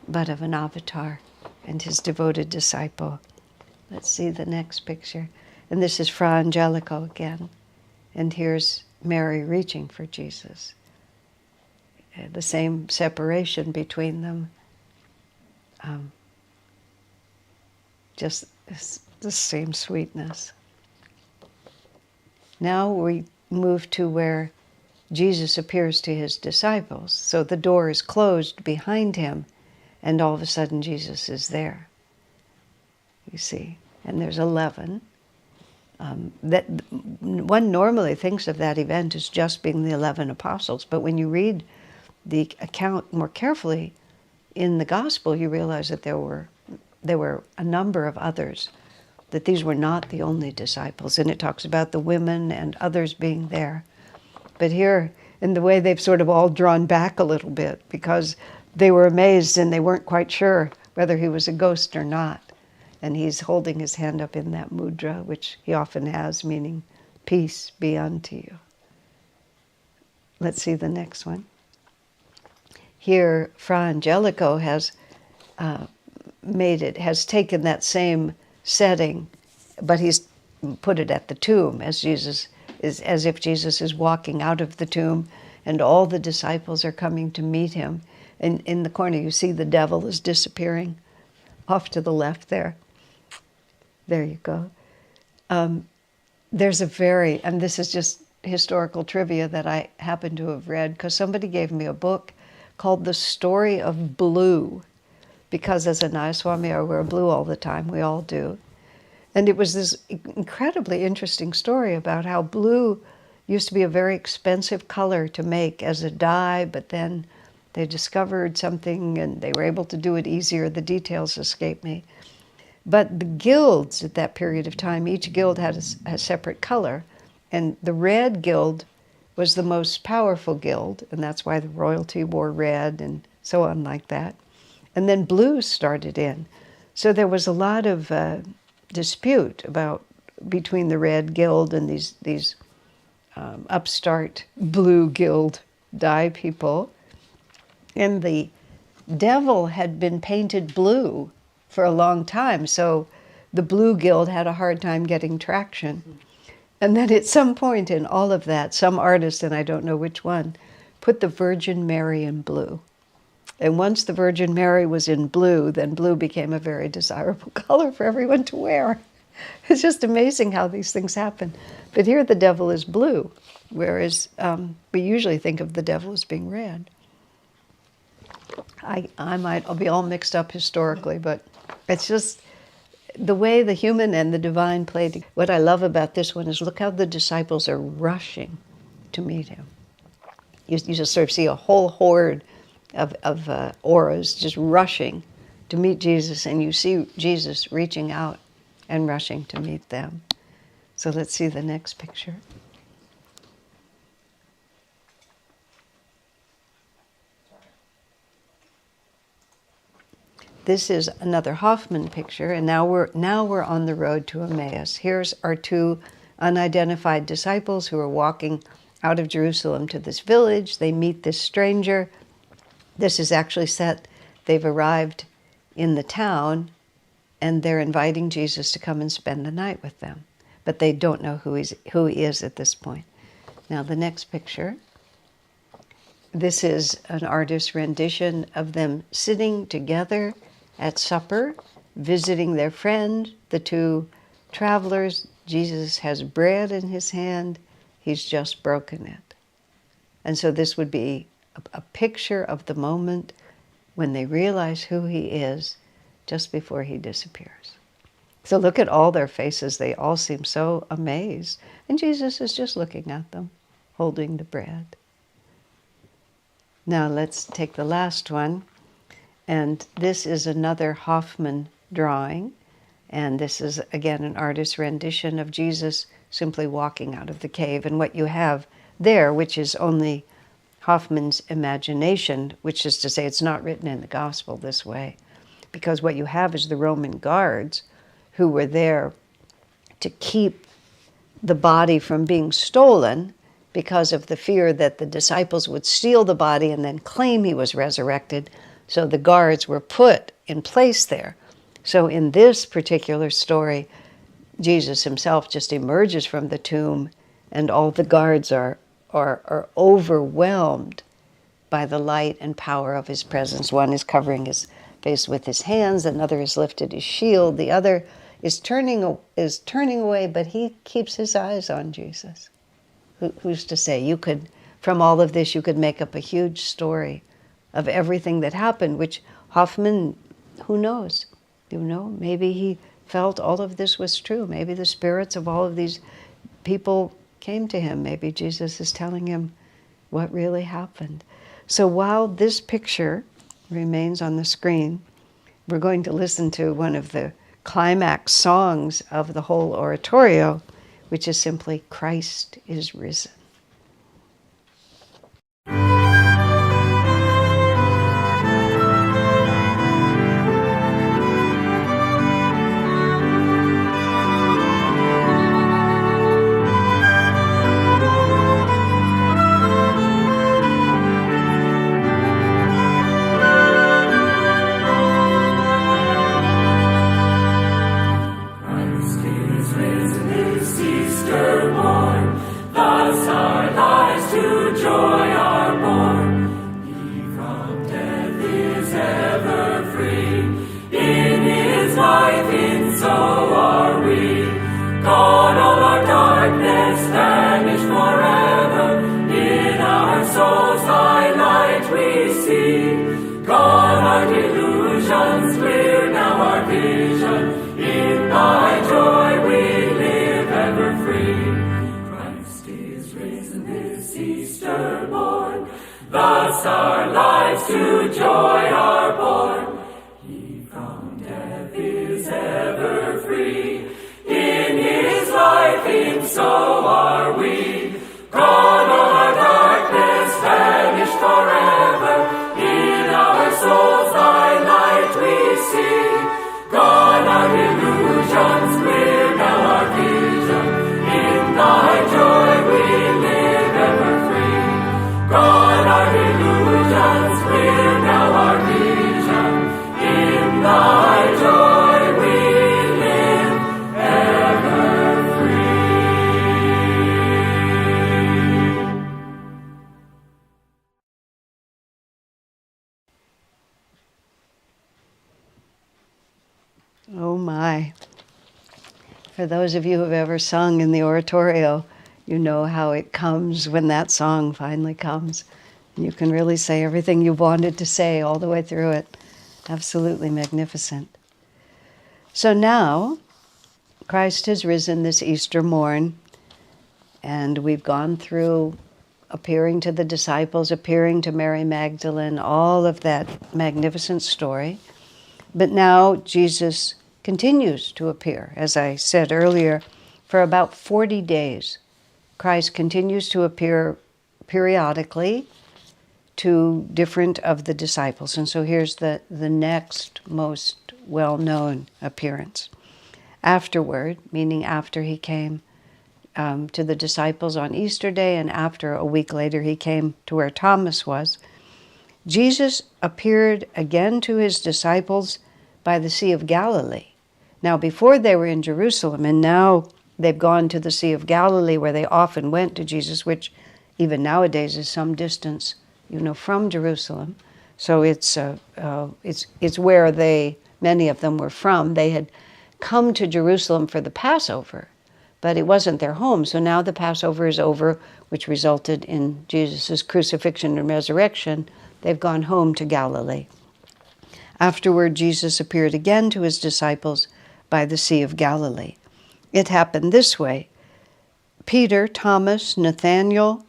but of an avatar and his devoted disciple. Let's see the next picture. And this is Fra Angelico again. And here's Mary reaching for Jesus. The same separation between them. Just the same sweetness. Now we move to where Jesus appears to his disciples. So the door is closed behind him, and all of a sudden Jesus is there. You see, and there's 11. That one normally thinks of that event as just being the 11 apostles, but when you read the account more carefully in the gospel, you realize that there were a number of others, that these were not the only disciples. And it talks about the women and others being there. But here, in the way they've sort of all drawn back a little bit because they were amazed and they weren't quite sure whether he was a ghost or not. And he's holding his hand up in that mudra, which he often has, meaning peace be unto you. Let's see the next one. Here, Fra Angelico has taken that same setting, but he's put it at the tomb as if Jesus is walking out of the tomb and all the disciples are coming to meet him. And in the corner you see the devil is disappearing off to the left there. There you go. There's and this is just historical trivia that I happen to have read because somebody gave me a book called The Story of Blue, because as a Nayaswami I wear blue all the time, we all do. And it was this incredibly interesting story about how blue used to be a very expensive color to make as a dye, but then they discovered something and they were able to do it easier. The details escape me. But the guilds at that period of time, each guild had a separate color. And the red guild was the most powerful guild, and that's why the royalty wore red and so on like that. And then blue started in. So there was a lot of dispute between the red guild and these upstart blue guild dye people. And the devil had been painted blue for a long time, so the blue guild had a hard time getting traction. And then at some point in all of that, some artist, and I don't know which one, put the Virgin Mary in blue. And once the Virgin Mary was in blue, then blue became a very desirable color for everyone to wear. It's just amazing how these things happen. But here the devil is blue, whereas we usually think of the devil as being red. I'll be all mixed up historically, but it's just the way the human and the divine played. What I love about this one is look how the disciples are rushing to meet him. You just sort of see a whole horde of auras just rushing to meet Jesus, and you see Jesus reaching out and rushing to meet them. So let's see the next picture. This is another Hoffman picture, and now we're on the road to Emmaus. Here's our two unidentified disciples who are walking out of Jerusalem to this village. They meet this stranger. This is actually set. They've arrived in the town, and they're inviting Jesus to come and spend the night with them. But they don't know who he is at this point. Now the next picture. This is an artist's rendition of them sitting together at supper, visiting their friend, the two travelers. Jesus has bread in his hand. He's just broken it. And so this would be a picture of the moment when they realize who he is just before he disappears. So look at all their faces. They all seem so amazed. And Jesus is just looking at them, holding the bread. Now let's take the last one. And this is another Hoffman drawing. And this is, again, an artist's rendition of Jesus simply walking out of the cave. And what you have there, which is only Hoffman's imagination, which is to say it's not written in the gospel this way, because what you have is the Roman guards who were there to keep the body from being stolen because of the fear that the disciples would steal the body and then claim he was resurrected. So the guards were put in place there. So in this particular story, Jesus himself just emerges from the tomb, and all the guards are overwhelmed by the light and power of his presence. One is covering his face with his hands, another has lifted his shield, the other is turning away, but he keeps his eyes on Jesus. Who's to say? You could, from all of this, you could make up a huge story of everything that happened, which Hoffman, who knows? You know, maybe he felt all of this was true. Maybe the spirits of all of these people came to him. Maybe Jesus is telling him what really happened. So while this picture remains on the screen, we're going to listen to one of the climax songs of the whole oratorio, which is simply Christ is risen. Oh my. For those of you who have ever sung in the oratorio, you know how it comes when that song finally comes. You can really say everything you wanted to say all the way through it. Absolutely magnificent. So now, Christ has risen this Easter morn, and we've gone through appearing to the disciples, appearing to Mary Magdalene, all of that magnificent story. But now Jesus continues to appear. As I said earlier, for about 40 days, Christ continues to appear periodically to different of the disciples. And so here's the next most well-known appearance. Afterward, meaning after he came to the disciples on Easter Day, and after a week later he came to where Thomas was, Jesus appeared again to his disciples by the Sea of Galilee. Now, before they were in Jerusalem, and now they've gone to the Sea of Galilee, where they often went to Jesus, which even nowadays is some distance, from Jerusalem. So it's where many of them were from. They had come to Jerusalem for the Passover, but it wasn't their home. So now the Passover is over, which resulted in Jesus' crucifixion and resurrection. They've gone home to Galilee. Afterward, Jesus appeared again to his disciples by the Sea of Galilee. It happened this way. Peter, Thomas, Nathanael,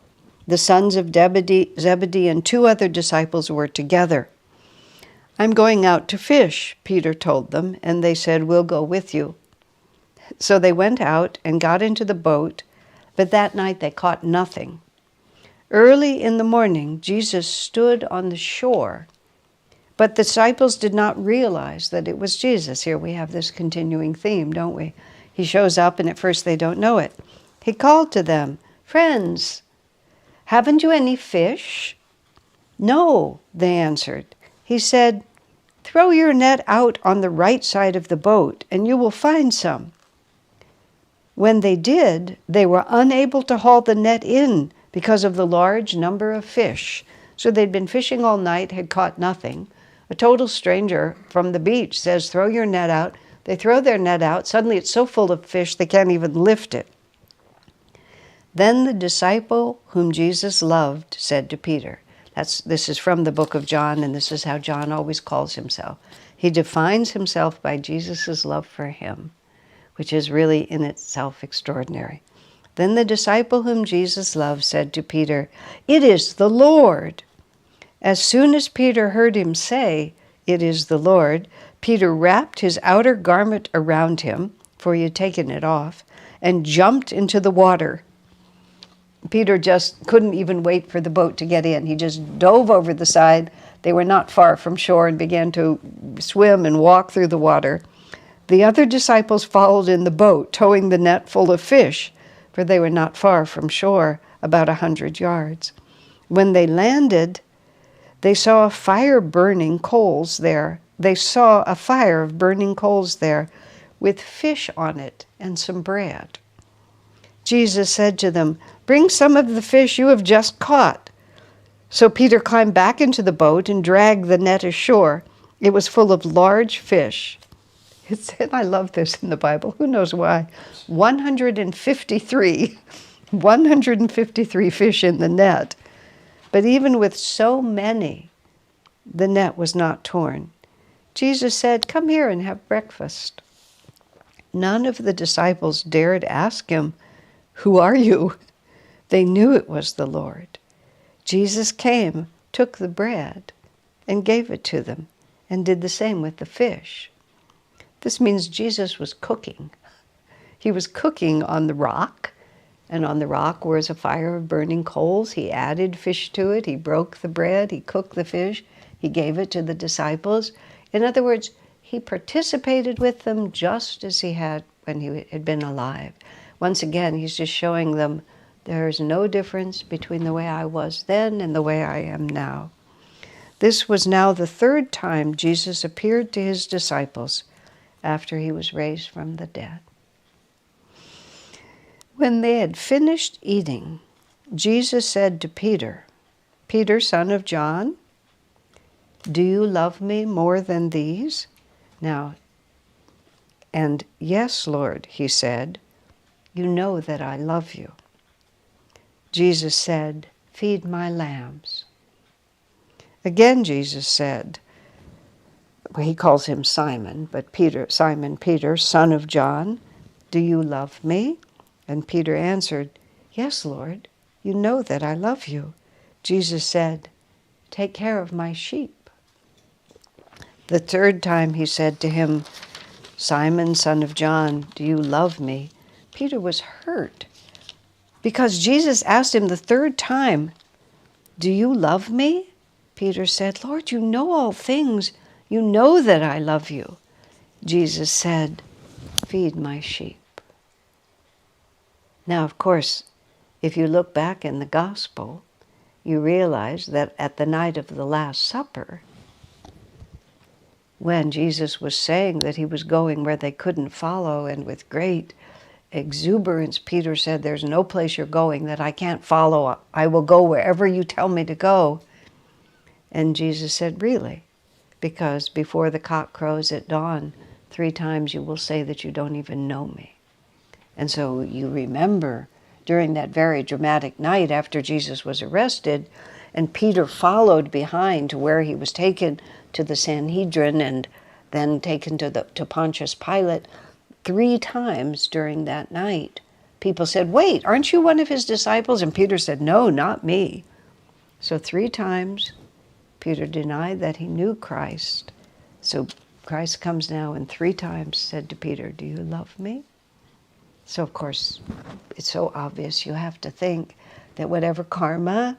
the sons of Zebedee, and 2 other disciples were together. "I'm going out to fish," Peter told them, and they said, "We'll go with you." So they went out and got into the boat, but that night they caught nothing. Early in the morning, Jesus stood on the shore, but the disciples did not realize that it was Jesus. Here we have this continuing theme, don't we? He shows up, and at first they don't know it. He called to them, "Friends, haven't you any fish?" "No," they answered. He said, "Throw your net out on the right side of the boat, and you will find some." When they did, they were unable to haul the net in because of the large number of fish. So they'd been fishing all night, had caught nothing. A total stranger from the beach says, "Throw your net out." They throw their net out. Suddenly it's so full of fish they can't even lift it. Then the disciple whom Jesus loved said to Peter, this is from the book of John, and this is how John always calls himself. He defines himself by Jesus' love for him, which is really in itself extraordinary. Then the disciple whom Jesus loved said to Peter, "It is the Lord." As soon as Peter heard him say, "It is the Lord," Peter wrapped his outer garment around him, for he had taken it off, and jumped into the water. Peter just couldn't even wait for the boat to get in. He just dove over the side. They were not far from shore and began to swim and walk through the water. The other disciples followed in the boat, towing the net full of fish, for they were not far from shore, about 100 yards. When they landed, they saw a fire of burning coals there. With fish on it and some bread. Jesus said to them, "Bring some of the fish you have just caught." So Peter climbed back into the boat and dragged the net ashore. It was full of large fish. And I love this in the Bible. Who knows why? 153 fish in the net. But even with so many, the net was not torn. Jesus said, "Come here and have breakfast." None of the disciples dared ask him, "Who are you?" They knew it was the Lord. Jesus came, took the bread, and gave it to them, and did the same with the fish. This means Jesus was cooking. He was cooking on the rock, and on the rock was a fire of burning coals. He added fish to it. He broke the bread. He cooked the fish. He gave it to the disciples. In other words, he participated with them just as he had when he had been alive. Once again, he's just showing them there is no difference between the way I was then and the way I am now. This was now the 3rd time Jesus appeared to his disciples after he was raised from the dead. When they had finished eating, Jesus said to Peter, "Peter, son of John, do you love me more than these?" Now, and "Yes, Lord," he said, "you know that I love you." Jesus said, "Feed my lambs." Again Jesus said, he calls him Simon, but Simon Peter, son of John, "Do you love me?" And Peter answered, "Yes, Lord, you know that I love you." Jesus said, "Take care of my sheep." The 3rd time he said to him, "Simon, son of John, do you love me?" Peter was hurt because Jesus asked him the 3rd time, "Do you love me?" Peter said, "Lord, you know all things. You know that I love you." Jesus said, "Feed my sheep." Now, of course, if you look back in the gospel, you realize that at the night of the Last Supper, when Jesus was saying that he was going where they couldn't follow, and with great exuberance, Peter said, "There's no place you're going that I can't follow. I will go wherever you tell me to go." And Jesus said, "Really? Because before the cock crows at dawn, 3 times you will say that you don't even know me." And so you remember during that very dramatic night after Jesus was arrested, and Peter followed behind to where he was taken to the Sanhedrin and then taken to Pontius Pilate, 3 times during that night, people said, "Wait, aren't you one of his disciples?" And Peter said, "No, not me." So 3 times Peter denied that he knew Christ. So Christ comes now and 3 times said to Peter, "Do you love me?" So of course, it's so obvious. You have to think that whatever karma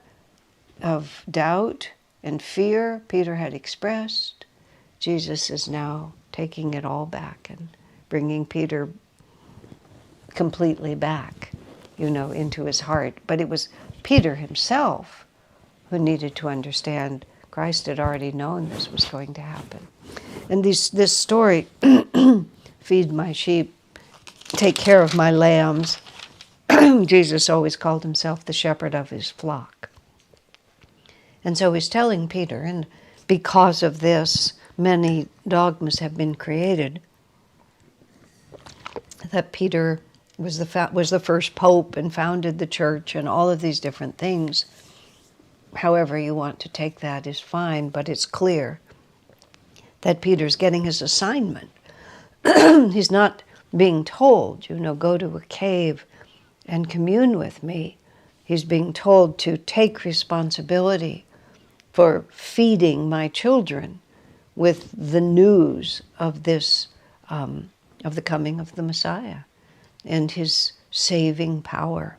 of doubt and fear Peter had expressed, Jesus is now taking it all back and bringing Peter completely back, into his heart. But it was Peter himself who needed to understand Christ had already known this was going to happen. And this story, feed my sheep, take care of my lambs, Jesus always called himself the shepherd of his flock. And so he's telling Peter, and because of this, many dogmas have been created, that Peter was the first pope and founded the church and all of these different things. However you want to take that is fine, but it's clear that Peter's getting his assignment. He's not being told, go to a cave and commune with me. He's being told to take responsibility for feeding my children with the news of this, of the coming of the Messiah and his saving power.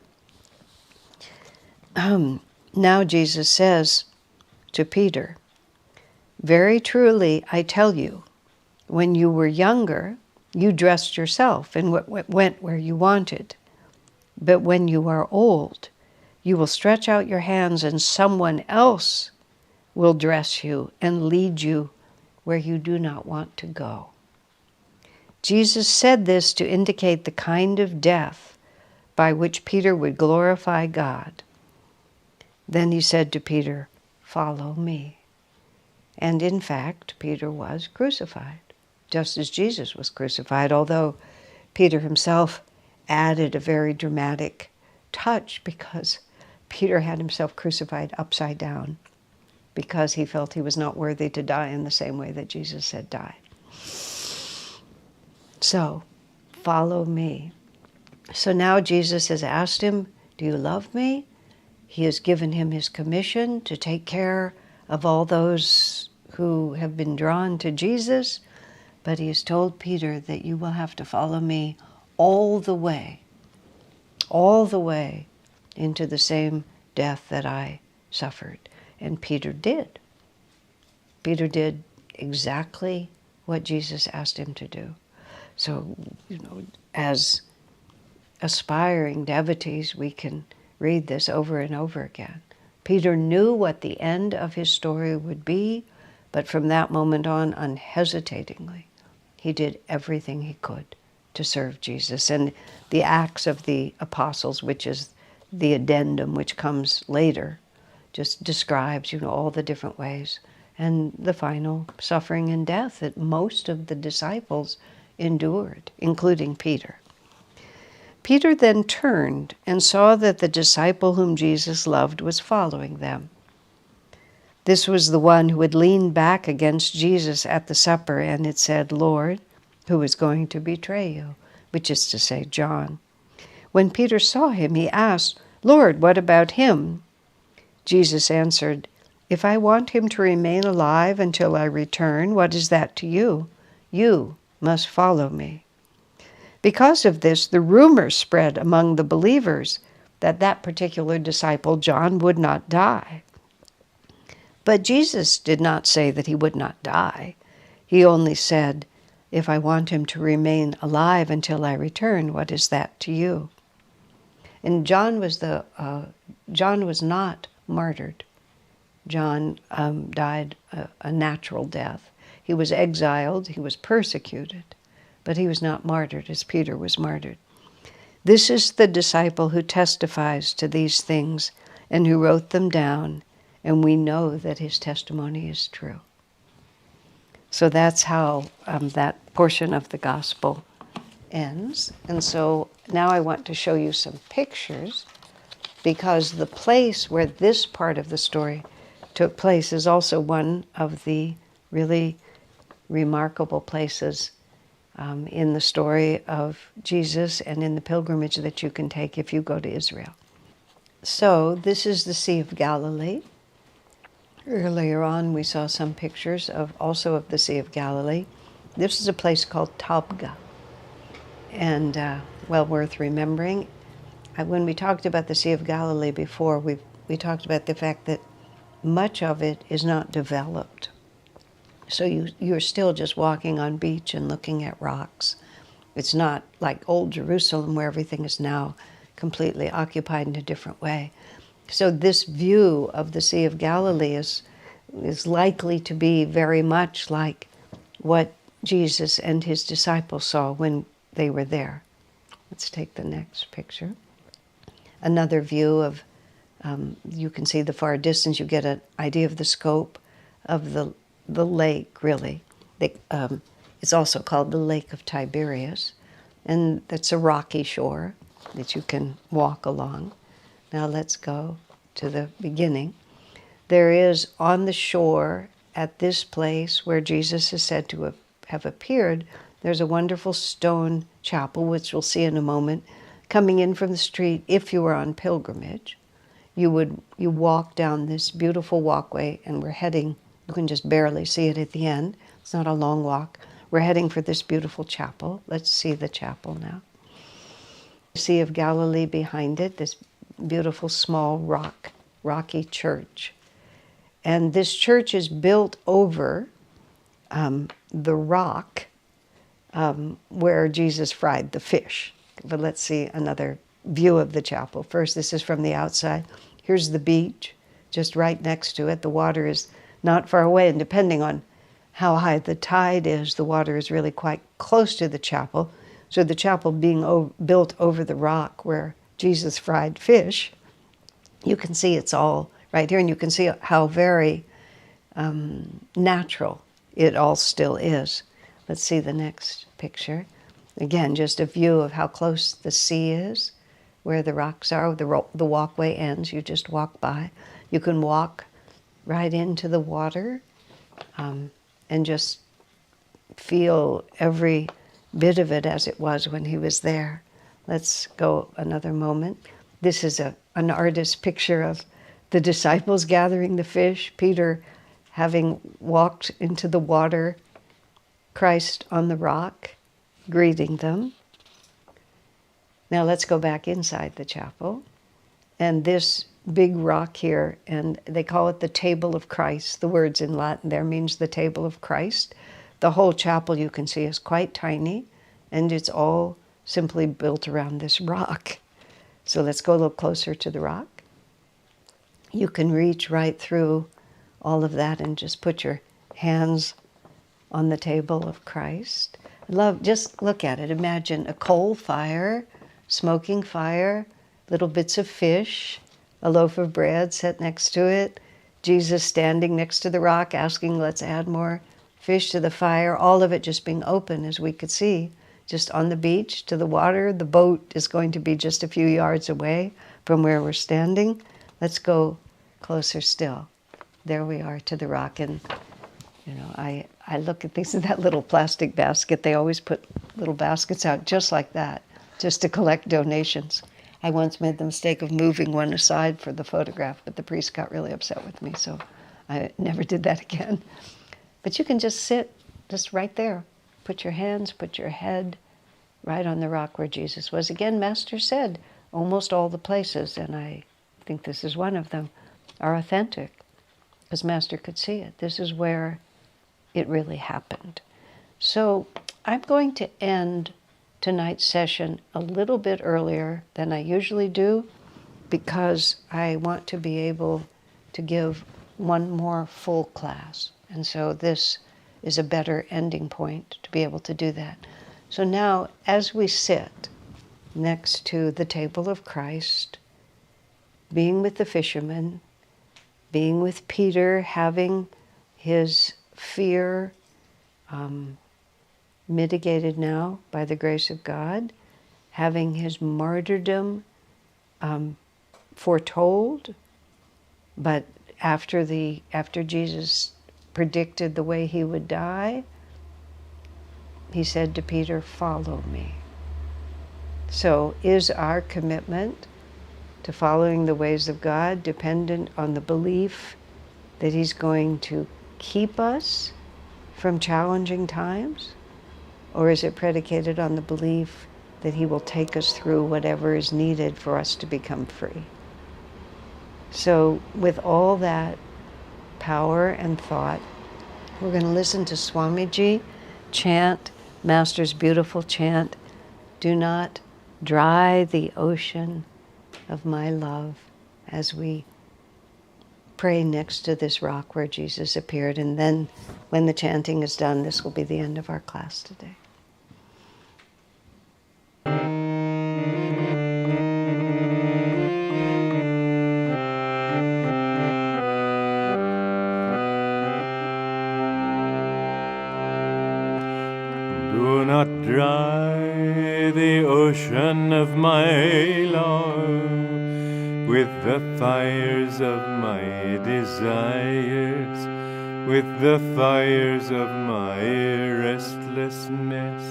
Now Jesus says to Peter, "Very truly I tell you, when you were younger, you dressed yourself and went where you wanted. But when you are old, you will stretch out your hands and someone else will dress you and lead you where you do not want to go." Jesus said this to indicate the kind of death by which Peter would glorify God. Then he said to Peter, "Follow me." And in fact, Peter was crucified, just as Jesus was crucified, although Peter himself added a very dramatic touch because Peter had himself crucified upside down because he felt he was not worthy to die in the same way that Jesus had died. So, follow me. So now Jesus has asked him, "Do you love me?" He has given him his commission to take care of all those who have been drawn to Jesus, but he has told Peter that you will have to follow me all the way into the same death that I suffered. And Peter did. Peter did exactly what Jesus asked him to do. So, as aspiring devotees, we can read this over and over again. Peter knew what the end of his story would be, but from that moment on, unhesitatingly, he did everything he could to serve Jesus. And the Acts of the Apostles, which is the addendum which comes later, just describes, all the different ways. And the final suffering and death that most of the disciples endured, including Peter. Peter then turned and saw that the disciple whom Jesus loved was following them. This was the one who had leaned back against Jesus at the supper and had said, "Lord, who is going to betray you?" Which is to say, John. When Peter saw him, he asked, "Lord, what about him?" Jesus answered, "If I want him to remain alive until I return, what is that to you? You must follow me." Because of this, the rumor spread among the believers that that particular disciple, John, would not die. But Jesus did not say that he would not die. He only said, "If I want him to remain alive until I return, what is that to you?" And John was not martyred. John died a natural death. He was exiled, he was persecuted, but he was not martyred as Peter was martyred. This is the disciple who testifies to these things and who wrote them down, and we know that his testimony is true. So that's how that portion of the gospel ends. And so now I want to show you some pictures, because the place where this part of the story took place is also one of the really remarkable places in the story of Jesus and in the pilgrimage that you can take if you go to Israel. So this is the Sea of Galilee. Earlier on we saw some pictures also of the Sea of Galilee. This is a place called Tabgha, and well worth remembering. When we talked about the Sea of Galilee before, we talked about the fact that much of it is not developed. So you're still just walking on beach and looking at rocks. It's not like old Jerusalem where everything is now completely occupied in a different way. So this view of the Sea of Galilee is likely to be very much like what Jesus and his disciples saw when they were there. Let's take the next picture. Another view of, you can see the far distance, you get an idea of the scope of the lake, really. It's also called the Lake of Tiberias, and that's a rocky shore that you can walk along. Now let's go to the beginning. There is on the shore at this place where Jesus is said to have appeared, there's a wonderful stone chapel, which we'll see in a moment, coming in from the street. If you were on pilgrimage, you walk down this beautiful walkway, and we're heading, you can just barely see it at the end. It's not a long walk. We're heading for this beautiful chapel. Let's see the chapel now. The Sea of Galilee behind it, this beautiful small rocky church. And this church is built over the rock where Jesus fried the fish. But let's see another view of the chapel. First, this is from the outside. Here's the beach, just right next to it. The water is not far away, and depending on how high the tide is, the water is really quite close to the chapel. So the chapel being built over the rock where Jesus fried fish, you can see it's all right here, and you can see how very natural it all still is. Let's see the next picture. Again, just a view of how close the sea is, where the rocks are. The walkway ends. You just walk by. You can walk right into the water and just feel every bit of it as it was when he was there. Let's go another moment. This is an artist's picture of the disciples gathering the fish, Peter having walked into the water, Christ on the rock, greeting them. Now let's go back inside the chapel. And this big rock here, and they call it the table of Christ. The words in Latin there means the table of Christ. The whole chapel, you can see, is quite tiny, and it's all simply built around this rock. So let's go a little closer to the rock. You can reach right through all of that and just put your hands on the table of Christ. Just look at it. Imagine a coal fire, smoking fire, little bits of fish, a loaf of bread set next to it, Jesus standing next to the rock asking, let's add more fish to the fire, all of it just being open as we could see, just on the beach to the water. The boat is going to be just a few yards away from where we're standing. Let's go closer still. There we are to the rock, and I look at these in that little plastic basket. They always put little baskets out just like that, just to collect donations. I once made the mistake of moving one aside for the photograph, but the priest got really upset with me, so I never did that again. But you can just sit just right there. Put your hands, put your head right on the rock where Jesus was. Again, Master said, almost all the places, and I think this is one of them, are authentic, because Master could see it. This is where it really happened. So I'm going to end tonight's session a little bit earlier than I usually do, because I want to be able to give one more full class. And so this is a better ending point to be able to do that. So now, as we sit next to the table of Christ, being with the fishermen, being with Peter, having his fear mitigated now by the grace of God, having his martyrdom foretold, but after Jesus predicted the way he would die, he said to Peter, "Follow me." So is our commitment to following the ways of God dependent on the belief that he's going to keep us from challenging times? Or is it predicated on the belief that he will take us through whatever is needed for us to become free? So with all that power and thought, we're going to listen to Swamiji chant Master's beautiful chant, "Do not dry the ocean of my love," as we pray next to this rock where Jesus appeared. And then when the chanting is done, this will be the end of our class today. Do not dry the ocean of my love with the fires of my desires, with the fires of my restlessness.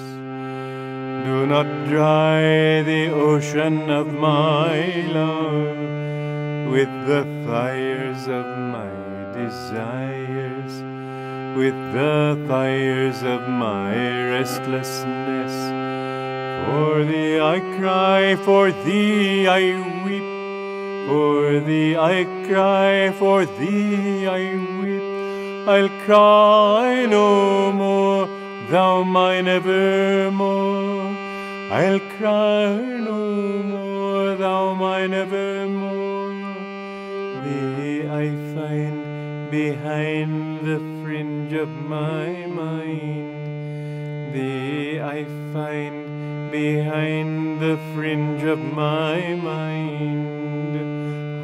Do not dry the ocean of my love with the fires of my desires, with the fires of my restlessness. For thee I cry, for thee I weep, for thee I cry, for thee I weep. I'll cry no more, thou mine evermore. I'll cry no more, thou mine evermore. Thee I find behind the fringe of my mind. Thee I find behind the fringe of my mind.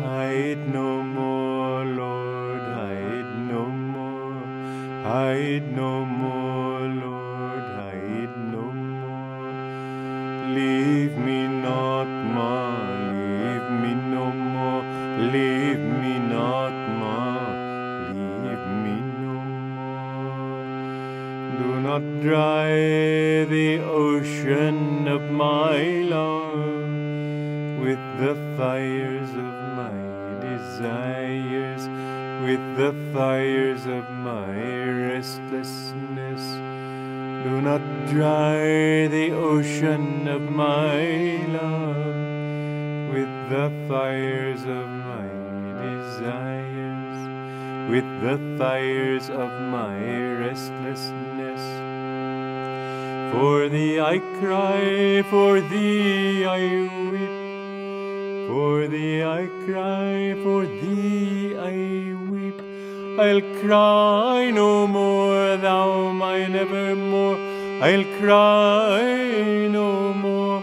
Hide no more, Lord, hide no more. Hide no more, Lord, hide no more. Leave me not, Ma, leave me no more. Leave me not, Ma, leave me no more. Do not dry the ocean of my love with the fires of my desires, with the fires of my restlessness. Do not dry the ocean of my love with the fires of my desires, with the fires of my restlessness. For thee I cry, for thee I weep, for thee I cry, for thee I weep. I'll cry no more, thou mine evermore. I'll cry no more,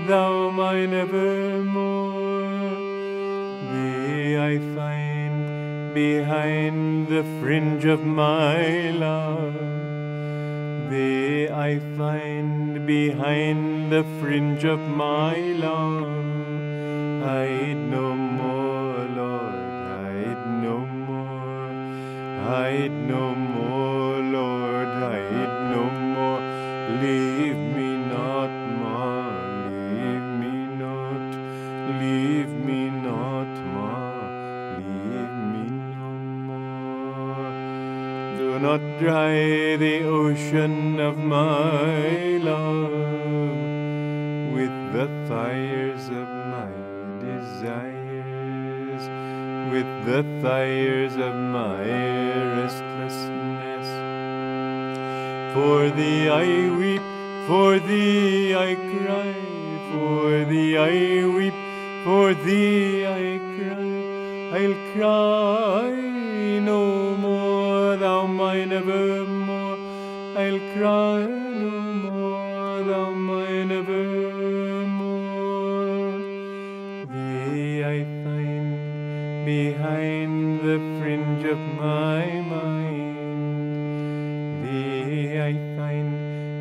thou mine evermore. Thee I find behind the fringe of my love. Thee I find behind the fringe of my love. Hide no more, Lord, hide no more. Hide no more, Lord, hide no more. Leave me not, Ma, leave me not. Leave me not, Ma, leave me no more. Do not dry the ocean of my love with the fires of my desires, with the fires of my restlessness. For thee I weep, for thee I cry, for thee I weep, for thee I cry. I'll cry no more, thou mine evermore. I'll cry no more, thou mine evermore. Thee I find behind the fringe of my mind. Thee I find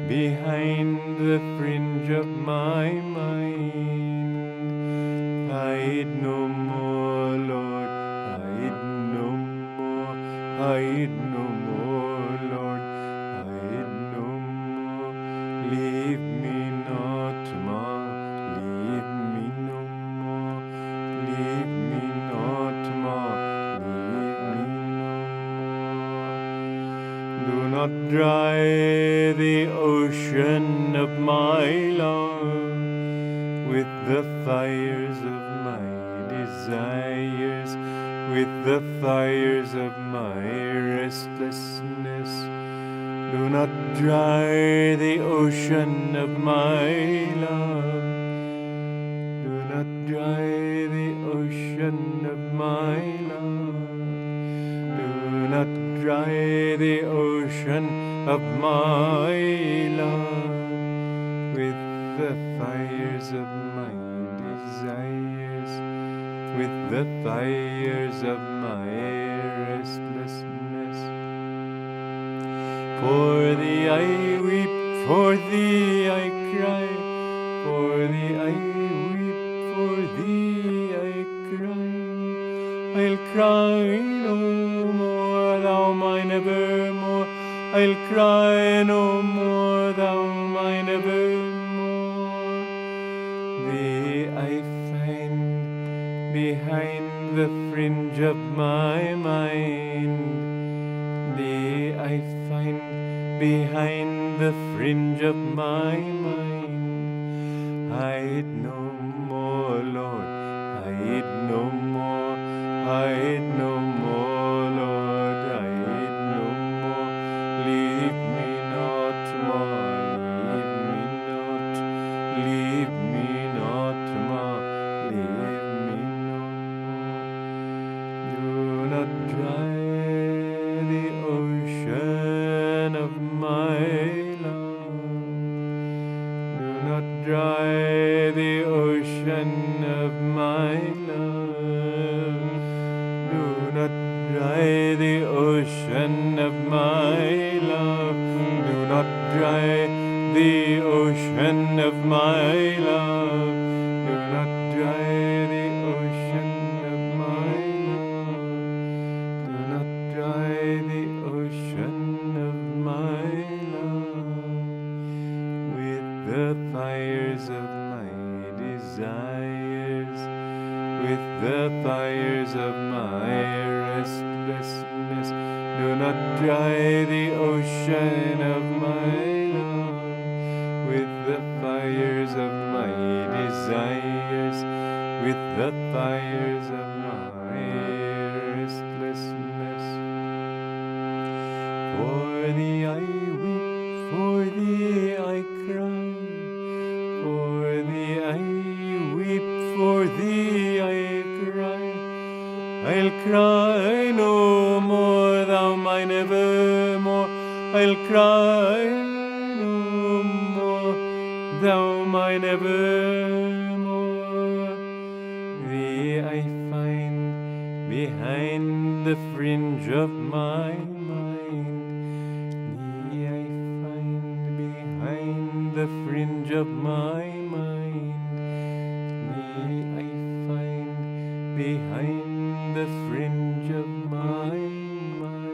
behind the fringe of my mind. Hide no more, Lord, hide no more. Hide no more, Lord, hide no more. leave me not more, leave me no more, leave me not more, leave me no more. Do not dry the ocean of my love with the fires of my desires, with the fires of my restlessness. Do not dry the ocean of my love. Do not dry the ocean of my love. Do not dry the ocean of my love with the fires of my desires, with the fires of my restlessness. For thee I weep, for thee I cry, for thee I weep, for thee I cry. I'll cry no more, thou mine evermore. I'll cry no more, thou mine evermore. Thee I find behind the fringe of my mind. Thee I find behind the fringe of my mind. Hide no more, Lord, hide no more, hide no more, Lord, hide no more. Leave me not more, leave me not, leave me not more, leave me no more. Do not dry the ocean of my love. Do not dry the ocean of my love. Do not dry the ocean of my love. Do not dry the ocean of my love. Do not dry the ocean of my love. Do not dry the ocean of my love with the fires of my desires, with the fires of my restlessness. Do not dry the ocean of my love with the fires of my desires, with the fires of my restlessness. For thee I weep, for thee I cry, for thee I weep, for thee I cry. I'll cry no more, thou mine evermore. I'll cry no more, thou mine evermore. Thee I find behind the fringe of my mind. Thee I find behind the fringe of my mind. Thee I find behind the fringe of my mind.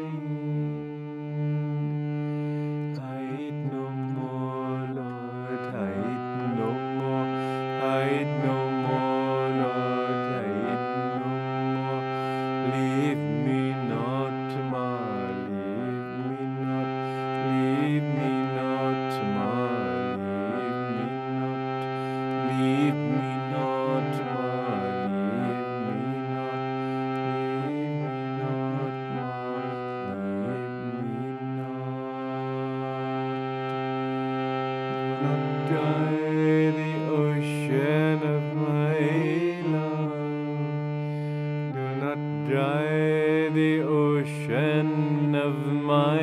Hide no more, Lord, hide no more, hide no more, Lord, hide no more. Leave me not more, leave me not, leave me not more, leave me not more, leave me not, leave me not more, leave me not. Do not dry the ocean of my love. Do not dry the ocean of my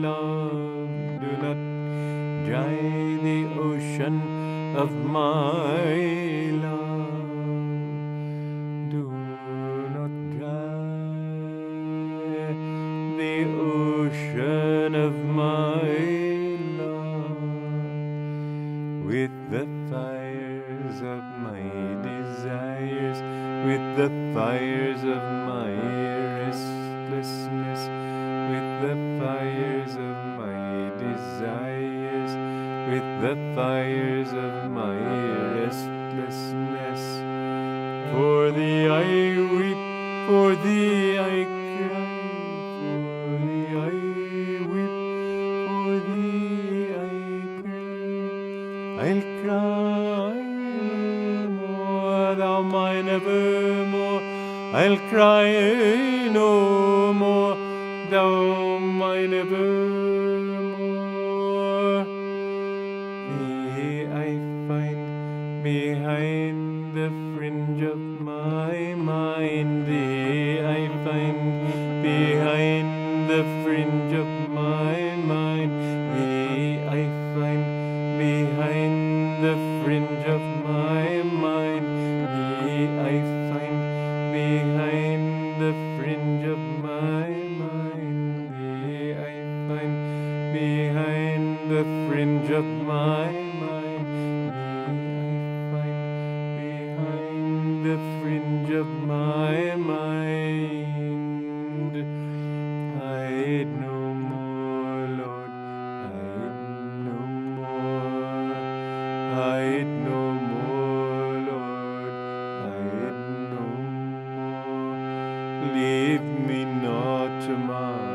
love. Do not dry the ocean of my love. Do not dry the ocean of my love with the fires of my desires, with the fires of my restlessness, with the fires of my desires, with the fires of my restlessness. For thee I weep, for thee I cry, for thee I weep, for thee I cry. I'll cry no more, thou mine evermore. I'll cry no more, thou mine evermore. Thee I find behind the fringe of my mind. Thee I find behind the fringe of my mind. Thee I find behind the fringe of my mind. Thee I find behind the fringe of my mind. Thee I find behind the fringe of my mind. Thee I find behind the fringe of my mind. Hide no more, Lord, hide no more. Hide no more, Lord, hide no more. Leave me not to my